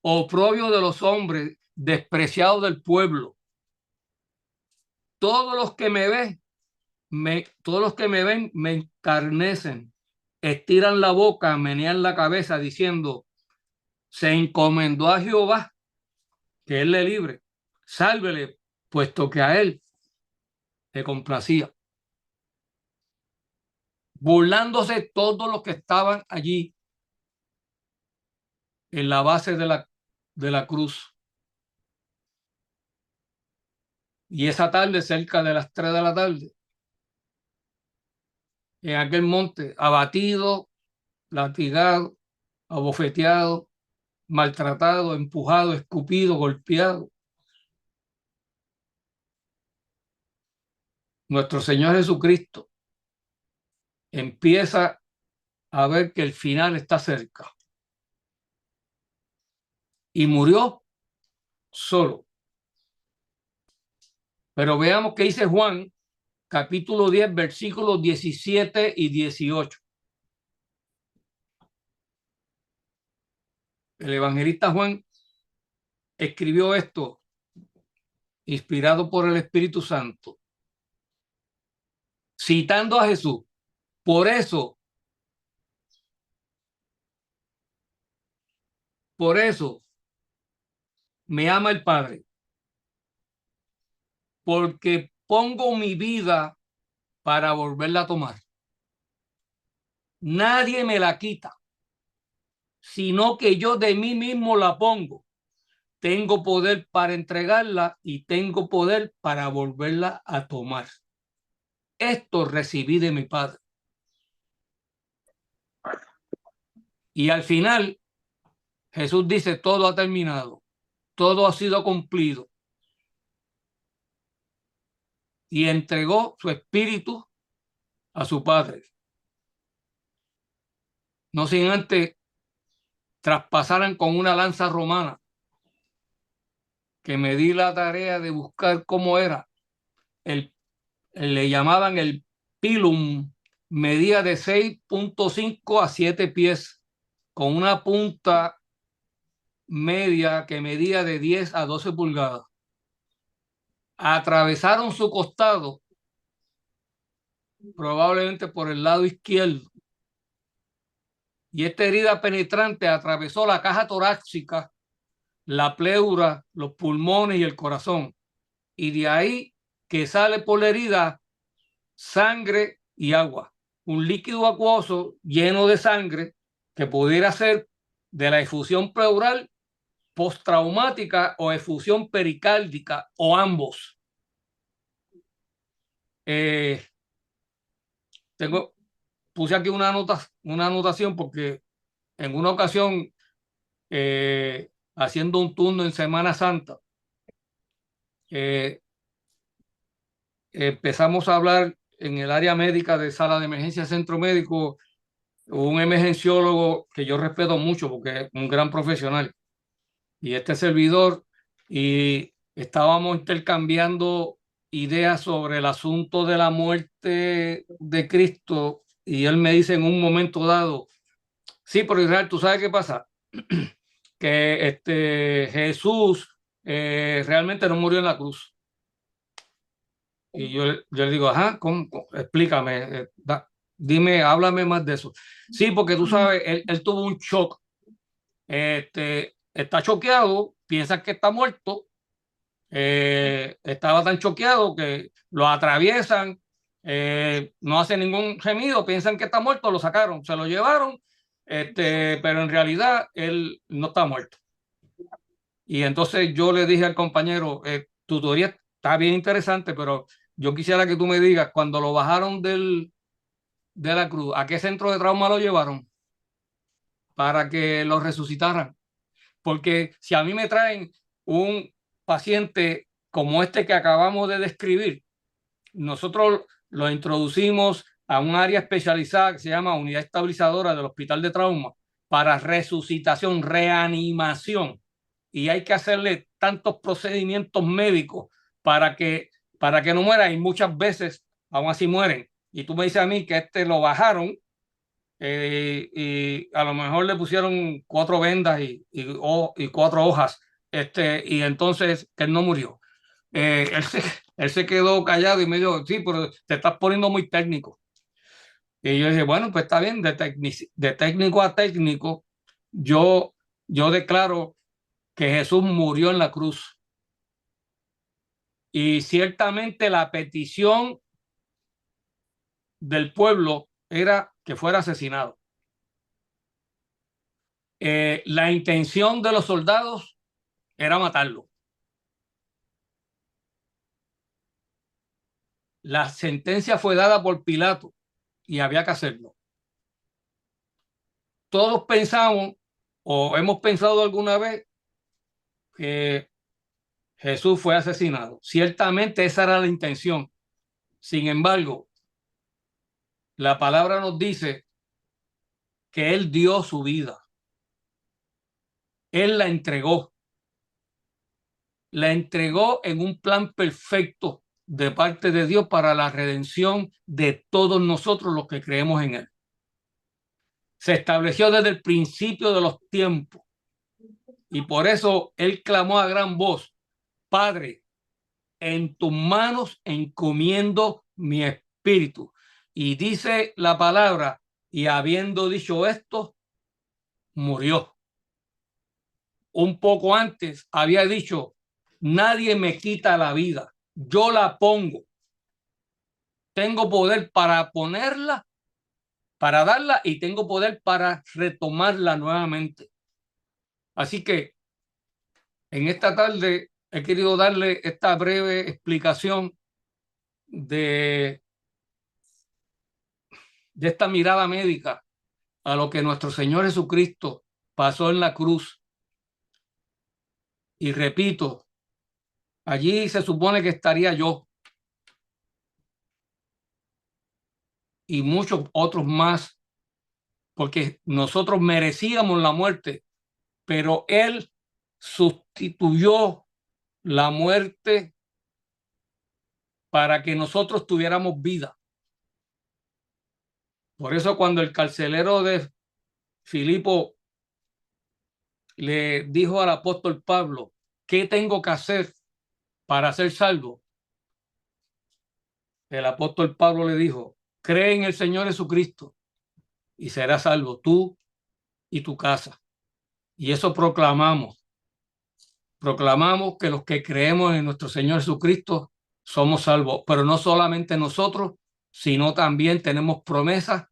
oprobio de los hombres, despreciado del pueblo. Todos los que me ven, todos los que me ven me encarnecen, estiran la boca, menean la cabeza, diciendo, se encomendó a Jehová, que él le libre, sálvele, puesto que a él le complacía. Burlándose todos los que estaban allí en la base de la cruz. Y esa tarde, cerca de las 3 de la tarde, en aquel monte, abatido, latigado, abofeteado, maltratado, empujado, escupido, golpeado, nuestro Señor Jesucristo empieza a ver que el final está cerca. Y murió solo. Pero veamos qué dice Juan, capítulo 10, versículos 17 y 18. El evangelista Juan escribió esto, inspirado por el Espíritu Santo, citando a Jesús. Por eso me ama el Padre, porque pongo mi vida para volverla a tomar. Nadie me la quita, sino que yo de mí mismo la pongo. Tengo poder para entregarla y tengo poder para volverla a tomar. Esto recibí de mi Padre. Y al final, Jesús dice, todo ha terminado, todo ha sido cumplido. Y entregó su espíritu a su Padre. No sin antes traspasaran con una lanza romana, que me di la tarea de buscar cómo era. Le llamaban el pilum, medía de 6.5 a 7 pies, con una punta media que medía de 10 a 12 pulgadas. Atravesaron su costado, probablemente por el lado izquierdo, y esta herida penetrante atravesó la caja torácica, la pleura, los pulmones y el corazón. Y de ahí que sale por la herida sangre y agua, un líquido acuoso lleno de sangre que pudiera ser de la efusión pleural postraumática o efusión pericárdica o ambos. Puse aquí una anotación porque en una ocasión, haciendo un turno en Semana Santa, empezamos a hablar en el área médica de sala de emergencia, centro médico, un emergenciólogo que yo respeto mucho porque es un gran profesional, y este servidor, y estábamos intercambiando ideas sobre el asunto de la muerte de Cristo, y él me dice en un momento dado, Sí, pero Israel, ¿tú sabes qué pasa? Que Jesús realmente no murió en la cruz. Y yo le digo, ajá, explícame, dime, háblame más de eso. Sí, porque tú sabes, él tuvo un shock. Está choqueado, piensa que está muerto. Estaba tan choqueado que lo atraviesan, no hace ningún gemido, piensan que está muerto, lo sacaron, se lo llevaron, pero en realidad él no está muerto. Y entonces yo le dije al compañero, tu teoría está bien interesante, pero yo quisiera que tú me digas, cuando lo bajaron de la cruz, ¿a qué centro de trauma lo llevaron para que lo resucitaran? Porque si a mí me traen un paciente como este que acabamos de describir, nosotros lo introducimos a un área especializada que se llama Unidad Estabilizadora del Hospital de Trauma para resucitación, reanimación. Y hay que hacerle tantos procedimientos médicos para que, para que no muera y muchas veces aún así mueren. Y tú me dices a mí que lo bajaron y a lo mejor le pusieron 4 vendas y 4 hojas, y entonces que él no murió. Él él se quedó callado y me dijo, sí, pero te estás poniendo muy técnico. Y yo dije, bueno, pues está bien, de técnico a técnico, yo, yo declaro que Jesús murió en la cruz. Y ciertamente la petición del pueblo era que fuera asesinado. La intención de los soldados era matarlo. La sentencia fue dada por Pilato y había que hacerlo. Todos pensamos o hemos pensado alguna vez que Jesús fue asesinado. Ciertamente esa era la intención. Sin embargo, la palabra nos dice que Él dio su vida. Él la entregó en un plan perfecto de parte de Dios para la redención de todos nosotros los que creemos en Él. Se estableció desde el principio de los tiempos y por eso Él clamó a gran voz, Padre, en tus manos encomiendo mi espíritu. Y dice la palabra, y habiendo dicho esto, murió. Un poco antes había dicho, nadie me quita la vida, yo la pongo. Tengo poder para ponerla, para darla y tengo poder para retomarla nuevamente. Así que en esta tarde he querido darle esta breve explicación de, de esta mirada médica a lo que nuestro Señor Jesucristo pasó en la cruz. Y repito, allí se supone que estaría yo y muchos otros más, porque nosotros merecíamos la muerte, pero Él sustituyó la muerte para que nosotros tuviéramos vida. Por eso cuando el carcelero de Filipo le dijo al apóstol Pablo, ¿qué tengo que hacer para ser salvo? El apóstol Pablo le dijo, cree en el Señor Jesucristo y serás salvo tú y tu casa. Y eso proclamamos. Proclamamos que los que creemos en nuestro Señor Jesucristo somos salvos, pero no solamente nosotros, sino también tenemos promesas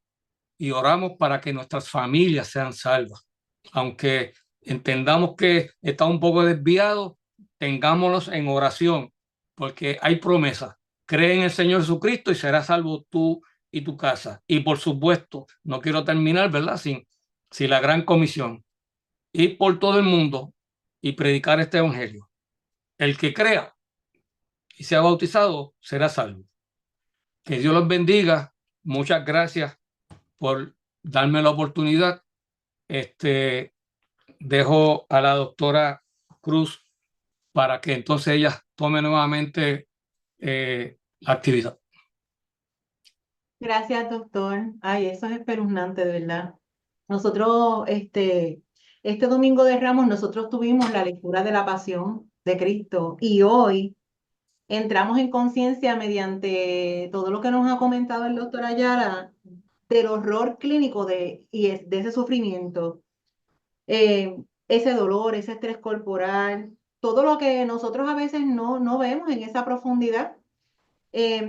y oramos para que nuestras familias sean salvas. Aunque entendamos que está un poco desviado, tengámonos en oración, porque hay promesas. Cree en el Señor Jesucristo y serás salvo tú y tu casa. Y por supuesto, no quiero terminar, ¿verdad? Sin la gran comisión. Ir por todo el mundo y predicar este evangelio. El que crea y sea bautizado será salvo. Que Dios los bendiga. Muchas gracias por darme la oportunidad. Dejo a la doctora Cruz para que entonces ella tome nuevamente la actividad. Gracias, doctor. Ay, eso es espeluznante, de verdad. Nosotros, este domingo de Ramos, nosotros tuvimos la lectura de la Pasión de Cristo y hoy entramos en conciencia mediante todo lo que nos ha comentado el doctor Ayala del horror clínico de ese sufrimiento, ese dolor, ese estrés corporal, todo lo que nosotros a veces no vemos en esa profundidad.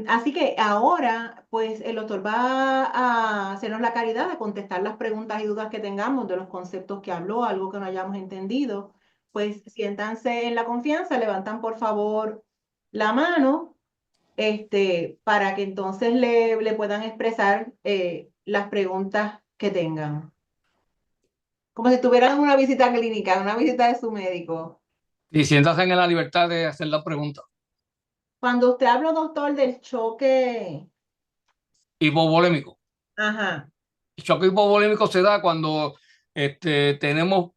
Así que ahora, pues el doctor va a hacernos la caridad de contestar las preguntas y dudas que tengamos de los conceptos que habló, algo que no hayamos entendido. Pues siéntanse en la confianza, levantan por favor la mano, para que entonces le puedan expresar las preguntas que tengan. Como si tuvieran una visita clínica, una visita de su médico. Y siéntase en la libertad de hacer la pregunta. Cuando usted habló, doctor, del choque, Hipovolémico. ajá, El choque hipovolémico se da cuando tenemos,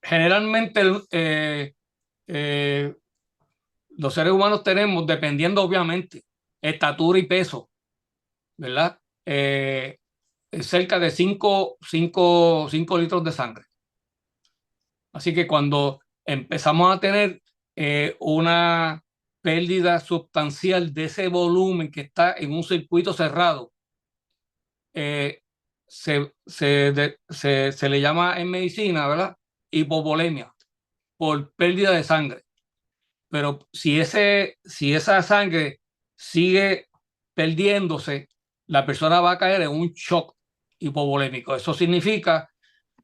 generalmente eh, los seres humanos tenemos, dependiendo obviamente, estatura y peso, ¿verdad? Cerca de 5 litros de sangre. Así que cuando empezamos a tener una pérdida sustancial de ese volumen que está en un circuito cerrado, eh, se le llama en medicina, ¿verdad? Hipovolemia, por pérdida de sangre. Pero si esa sangre sigue perdiéndose, la persona va a caer en un shock hipovolémico. Eso significa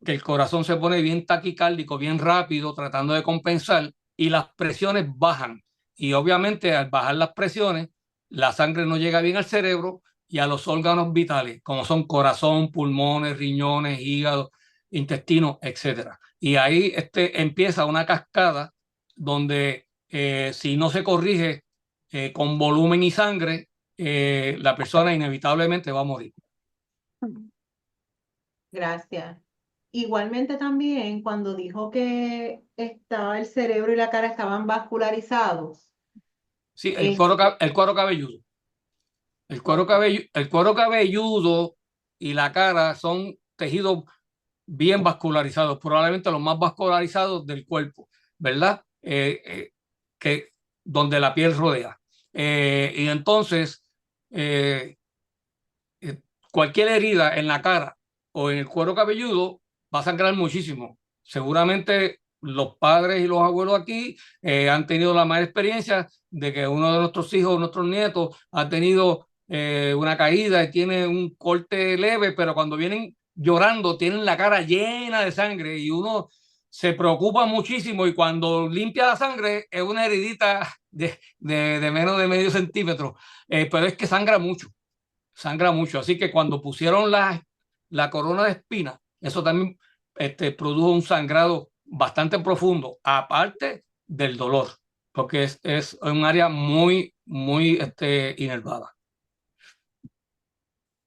que el corazón se pone bien taquicárdico, bien rápido, tratando de compensar, y las presiones bajan. Y obviamente al bajar las presiones, la sangre no llega bien al cerebro y a los órganos vitales, como son corazón, pulmones, riñones, hígado, intestino, etcétera. Y ahí empieza una cascada donde si no se corrige con volumen y sangre, la persona inevitablemente va a morir. gracias. Igualmente también cuando dijo que estaba el cerebro y la cara estaban vascularizados. Sí, eh, el cuero cabelludo. El cuero cabelludo y la cara son tejidos bien vascularizados, probablemente los más vascularizados del cuerpo, ¿verdad? Que donde la piel rodea. Y entonces, eh, eh, cualquier herida en la cara o en el cuero cabelludo va a sangrar muchísimo. Seguramente los padres y los abuelos aquí han tenido la mala experiencia de que uno de nuestros hijos, nuestros nietos, ha tenido una caída y tiene un corte leve, pero cuando vienen llorando tienen la cara llena de sangre y uno se preocupa muchísimo y cuando limpia la sangre es una heridita de menos de medio centímetro, pero es que sangra mucho. Así que cuando pusieron la corona de espinas, eso también produjo un sangrado bastante profundo, aparte del dolor, porque es un área muy inervada.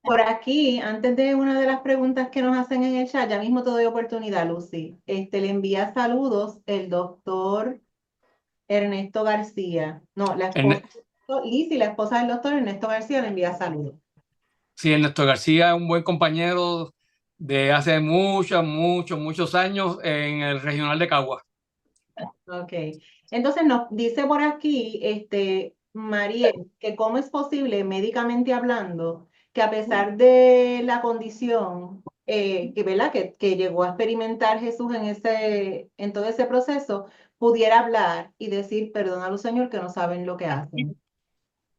por aquí, antes de una de las preguntas que nos hacen en el chat, ya mismo te doy oportunidad, Lucy. Le envía saludos el doctor Ernesto García. No, la esposa, En, Liz, y la esposa del doctor Ernesto García le envía saludos. sí, Ernesto García es un buen compañero de hace muchos años en el regional de Cagua. Ok. Entonces nos dice por aquí, Mariel, que cómo es posible, médicamente hablando, que a pesar de la condición ¿verdad? Que llegó a experimentar Jesús en todo ese proceso, pudiera hablar y decir, perdónalo, Señor, que no saben lo que hacen.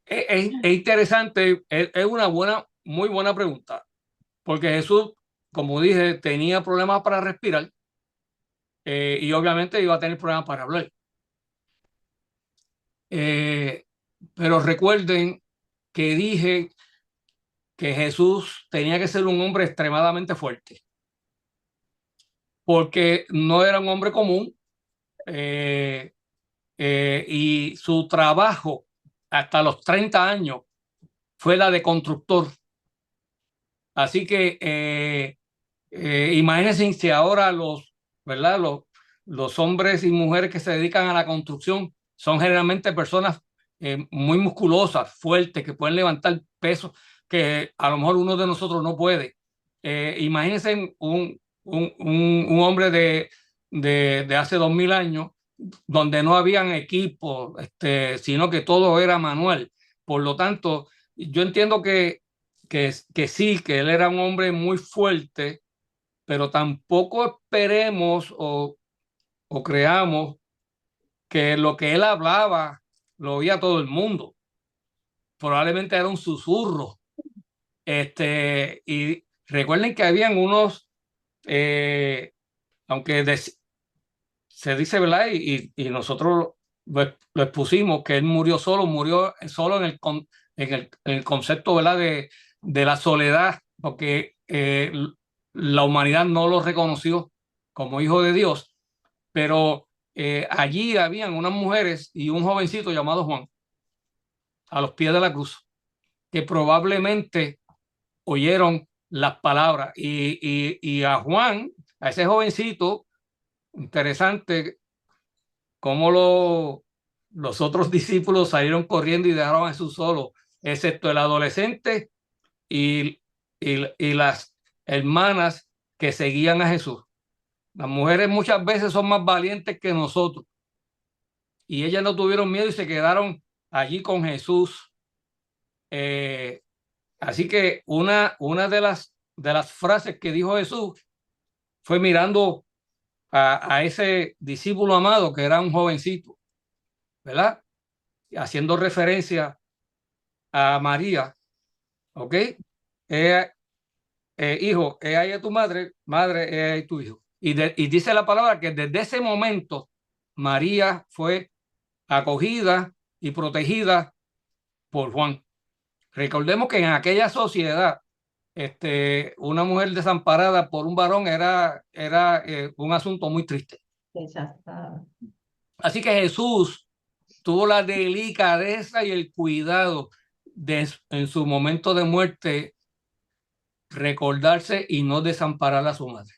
Es interesante, es una muy buena pregunta, porque Jesús, como dije, tenía problemas para respirar y obviamente iba a tener problemas para hablar. Eh, pero recuerden que dije que Jesús tenía que ser un hombre extremadamente fuerte, porque no era un hombre común eh, y su trabajo hasta los 30 años fue la de constructor. Así que imagínense si ahora ¿verdad? Los hombres y mujeres que se dedican a la construcción son generalmente personas muy musculosas, fuertes, que pueden levantar pesos que a lo mejor uno de nosotros no puede. Imagínense un hombre de hace 2000 años, donde no habían equipos, sino que todo era manual. Por lo tanto, yo entiendo que sí, que él era un hombre muy fuerte, pero tampoco esperemos o creamos que lo que él hablaba lo oía todo el mundo. Probablemente era un susurro. Y recuerden que habían unos, aunque se dice, ¿verdad? Y nosotros lo expusimos, que él murió solo en el concepto, ¿verdad? De la soledad, porque la humanidad no lo reconoció como hijo de Dios, pero allí habían unas mujeres y un jovencito llamado Juan, a los pies de la cruz, que probablemente oyeron las palabras. Y a Juan, a ese jovencito, interesante cómo los otros discípulos salieron corriendo y dejaron a Jesús solo, excepto el adolescente y las hermanas que seguían a Jesús. Las mujeres muchas veces son más valientes que nosotros y ellas no tuvieron miedo y se quedaron allí con Jesús. Eh, Así que una de las frases que dijo Jesús fue mirando a ese discípulo amado que era un jovencito, ¿verdad? Haciendo referencia a María, ¿ok? Hijo, he ahí a tu madre, madre, he ahí tu hijo. Y dice la palabra que desde ese momento María fue acogida y protegida por Juan. Recordemos que en aquella sociedad, una mujer desamparada por un varón era un asunto muy triste. Rechazada. Así que Jesús tuvo la delicadeza y el cuidado de en su momento de muerte recordarse y no desamparar a su madre.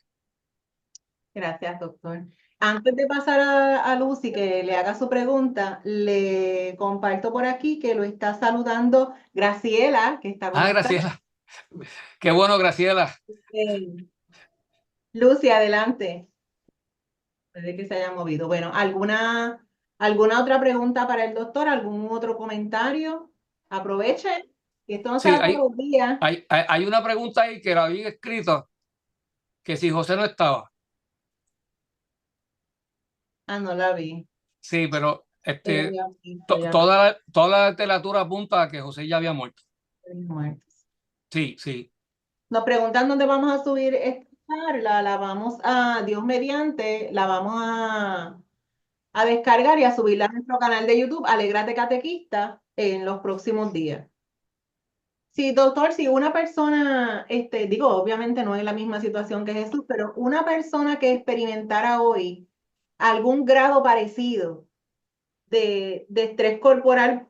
Gracias, doctor. Antes de pasar a Lucy que le haga su pregunta, le comparto por aquí que lo está saludando Graciela, que está conectada. Graciela. Qué bueno, Graciela. Lucy, adelante. Puede que se haya movido. Bueno, ¿alguna otra pregunta para el doctor? ¿Algún otro comentario? Aproveche, que esto no se Sí, da todos los días. hay una pregunta ahí que la había escrito, que si José no estaba. Ah, no la vi. Sí, pero Ella había visto, ya toda la literatura apunta a que José ya había muerto. muerto. Sí, sí. Nos preguntan dónde vamos a subir esta charla. La vamos a, Dios mediante, la vamos a descargar y a subirla a nuestro canal de YouTube, Alégrate Catequista, en los próximos días. Sí, doctor, si una persona, digo, obviamente no es la misma situación que Jesús, pero una persona que experimentara hoy algún grado parecido de estrés corporal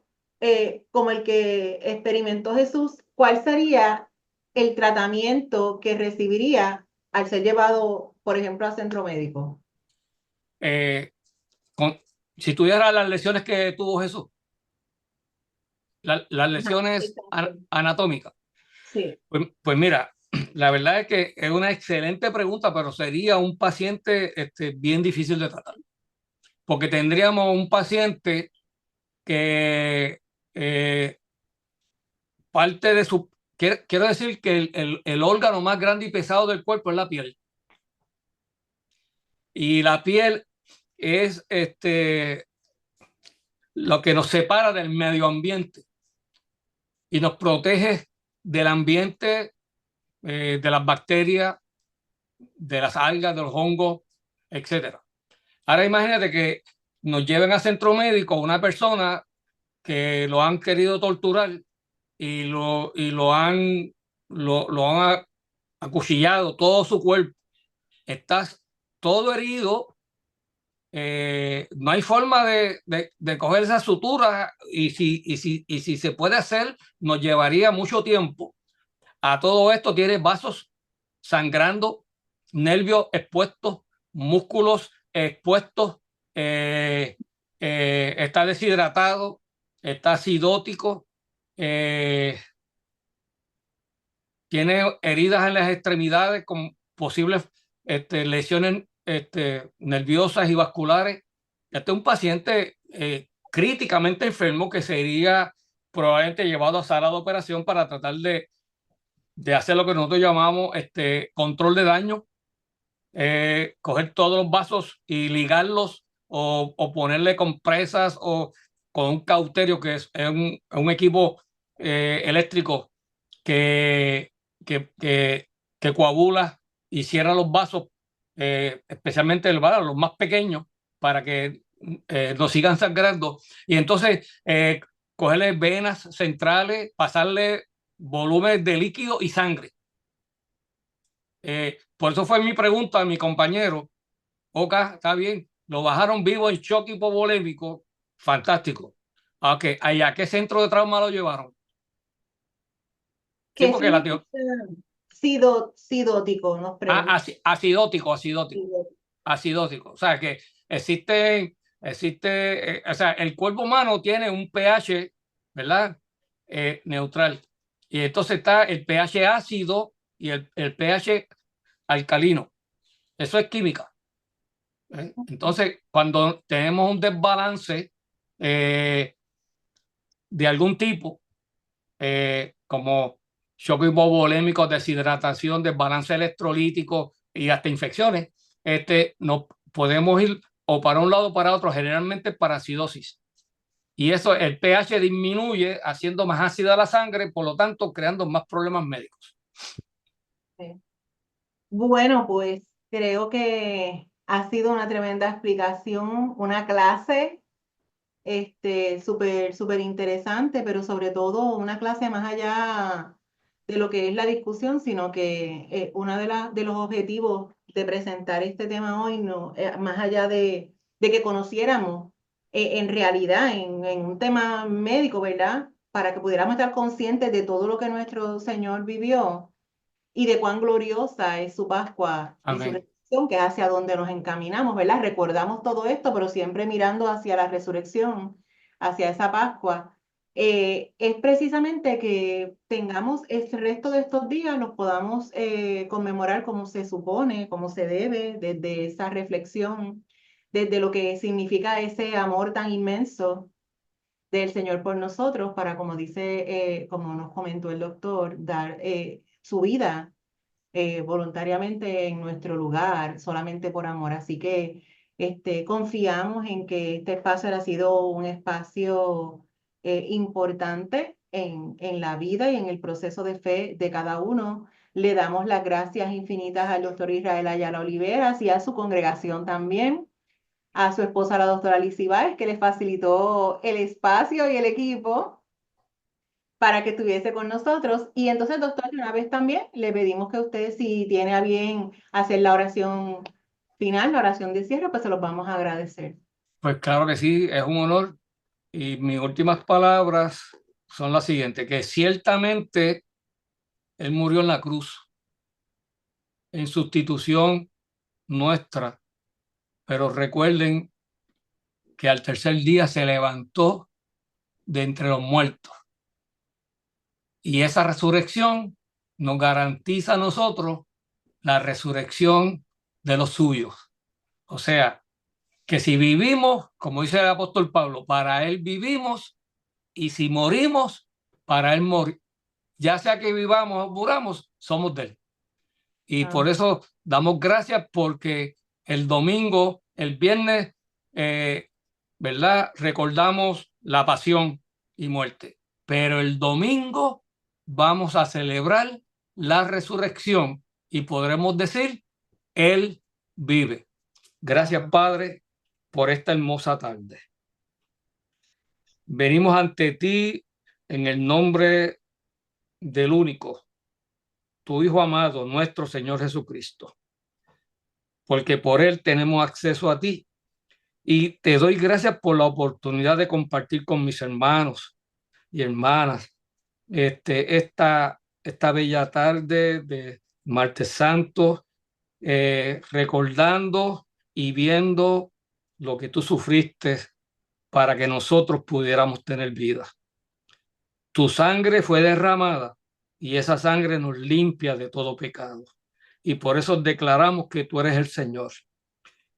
como el que experimentó Jesús, ¿cuál sería el tratamiento que recibiría al ser llevado, por ejemplo, a centro médico? Eh, con- si tuviera las lesiones que tuvo Jesús, las Ajá, lesiones exacto. anatómicas, Sí, pues mira, la verdad es que es una excelente pregunta, pero sería un paciente bien difícil de tratar, porque tendríamos un paciente que eh, parte de su... Quiero decir que el órgano más grande y pesado del cuerpo es la piel. Y la piel es lo que nos separa del medio ambiente y nos protege del ambiente, de las bacterias, de las algas, de los hongos, etcétera. Ahora imagínate que nos lleven a centro médico una persona que lo han querido torturar y lo han acuchillado todo su cuerpo. Estás todo herido. No hay forma de coger esas suturas y si se puede hacer, nos llevaría mucho tiempo. A todo esto tiene vasos sangrando, nervios expuestos, músculos expuestos, eh, está deshidratado, está acidótico, eh, tiene heridas en las extremidades con posibles lesiones nerviosas y vasculares. Este es un paciente críticamente enfermo que sería probablemente llevado a sala de operación para tratar de hacer lo que nosotros llamamos control de daño, coger todos los vasos y ligarlos o ponerle compresas o con un cauterio, que es un equipo eléctrico que, que coagula y cierra los vasos, especialmente los más pequeños, para que no sigan sangrando. Y entonces cogerle venas centrales, pasarle volúmenes de líquido y sangre. Por eso fue mi pregunta a mi compañero. Oca, está bien, lo bajaron vivo en shock hipovolémico, fantástico. Ok, ¿a qué centro de trauma lo llevaron? Sí, ¿Qué porque la significa sidótico? Nos pregunta. acidótico, Sidótico. acidótico. O sea, que o sea, el cuerpo humano tiene un pH, ¿verdad? Neutral. Y entonces está el pH ácido y el pH alcalino. Eso es química. Entonces, cuando tenemos un desbalance de algún tipo, como shock hipovolémico, deshidratación, desbalance electrolítico y hasta infecciones, no podemos ir o para un lado o para otro, generalmente para acidosis. Y eso, el pH disminuye, haciendo más ácida la sangre, por lo tanto, creando más problemas médicos. Sí. Bueno, pues creo que ha sido una tremenda explicación, una clase súper interesante, pero sobre todo una clase más allá de lo que es la discusión, sino que uno de los objetivos de presentar este tema hoy, no, más allá de que conociéramos en realidad en un tema médico, ¿verdad? Para que pudiéramos estar conscientes de todo lo que nuestro Señor vivió y de cuán gloriosa es su Pascua y su Amén. resurrección, que es hacia donde nos encaminamos, ¿verdad? Recordamos todo esto, pero siempre mirando hacia la resurrección, hacia esa Pascua. Es precisamente que tengamos el resto de estos días, los podamos conmemorar como se supone, como se debe, desde esa reflexión, desde lo que significa ese amor tan inmenso del Señor por nosotros, para, como dice, como nos comentó el doctor, dar su vida voluntariamente en nuestro lugar, solamente por amor. Así que confiamos en que este espacio ha sido un espacio importante en la vida y en el proceso de fe de cada uno. Le damos las gracias infinitas al doctor Israel Ayala Oliveras y a su congregación también, a su esposa, la doctora Liz Ibáez, que le facilitó el espacio y el equipo para que estuviese con nosotros. Y entonces, doctor, una vez también le pedimos que usted, si tiene a bien hacer la oración final, la oración de cierre, pues se los vamos a agradecer. Pues claro que sí, es un honor. Y mis últimas palabras son las siguientes: que ciertamente Él murió en la cruz en sustitución nuestra, pero recuerden que al tercer día se levantó de entre los muertos, y esa resurrección nos garantiza a nosotros la resurrección de los suyos. O sea, que si vivimos, como dice el apóstol Pablo, para Él vivimos, y si morimos, para Él morir. Ya sea que vivamos o muramos, somos de Él. Y por Amén. eso damos gracias, porque el domingo, el viernes, eh, ¿verdad? Recordamos la pasión y muerte. Pero el domingo vamos a celebrar la resurrección y podremos decir, Él vive. Gracias, Amén. Padre, por esta hermosa tarde. Venimos ante ti en el nombre del único, tu Hijo amado, nuestro Señor Jesucristo, porque por Él tenemos acceso a ti. Y te doy gracias por la oportunidad de compartir con mis hermanos y hermanas esta bella tarde de Martes Santo, recordando y viendo lo que tú sufriste para que nosotros pudiéramos tener vida. Tu sangre fue derramada y esa sangre nos limpia de todo pecado. Y por eso declaramos que tú eres el Señor.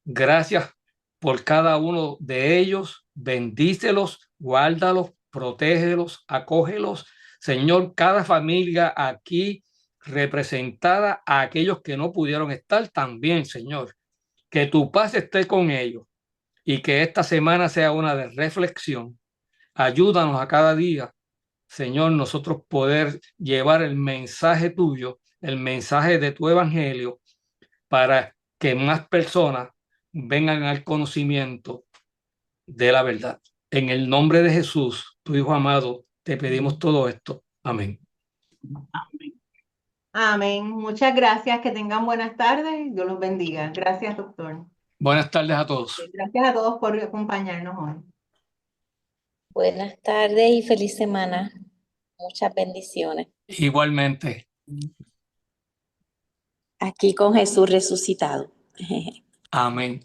Gracias por cada uno de ellos. Bendícelos, guárdalos, protégelos, acógelos. Señor, cada familia aquí representada, a aquellos que no pudieron estar también, Señor. Que tu paz esté con ellos y que esta semana sea una de reflexión. Ayúdanos a cada día, Señor, nosotros poder llevar el mensaje tuyo, el mensaje de tu evangelio, para que más personas vengan al conocimiento de la verdad. En el nombre de Jesús, tu Hijo amado, te pedimos todo esto. Amén. Amén. Muchas gracias. Que tengan buenas tardes. Dios los bendiga. Gracias, doctor. Buenas tardes a todos. Gracias a todos por acompañarnos hoy. Buenas tardes y feliz semana. Muchas bendiciones. Igualmente. Aquí con Jesús resucitado. Amén.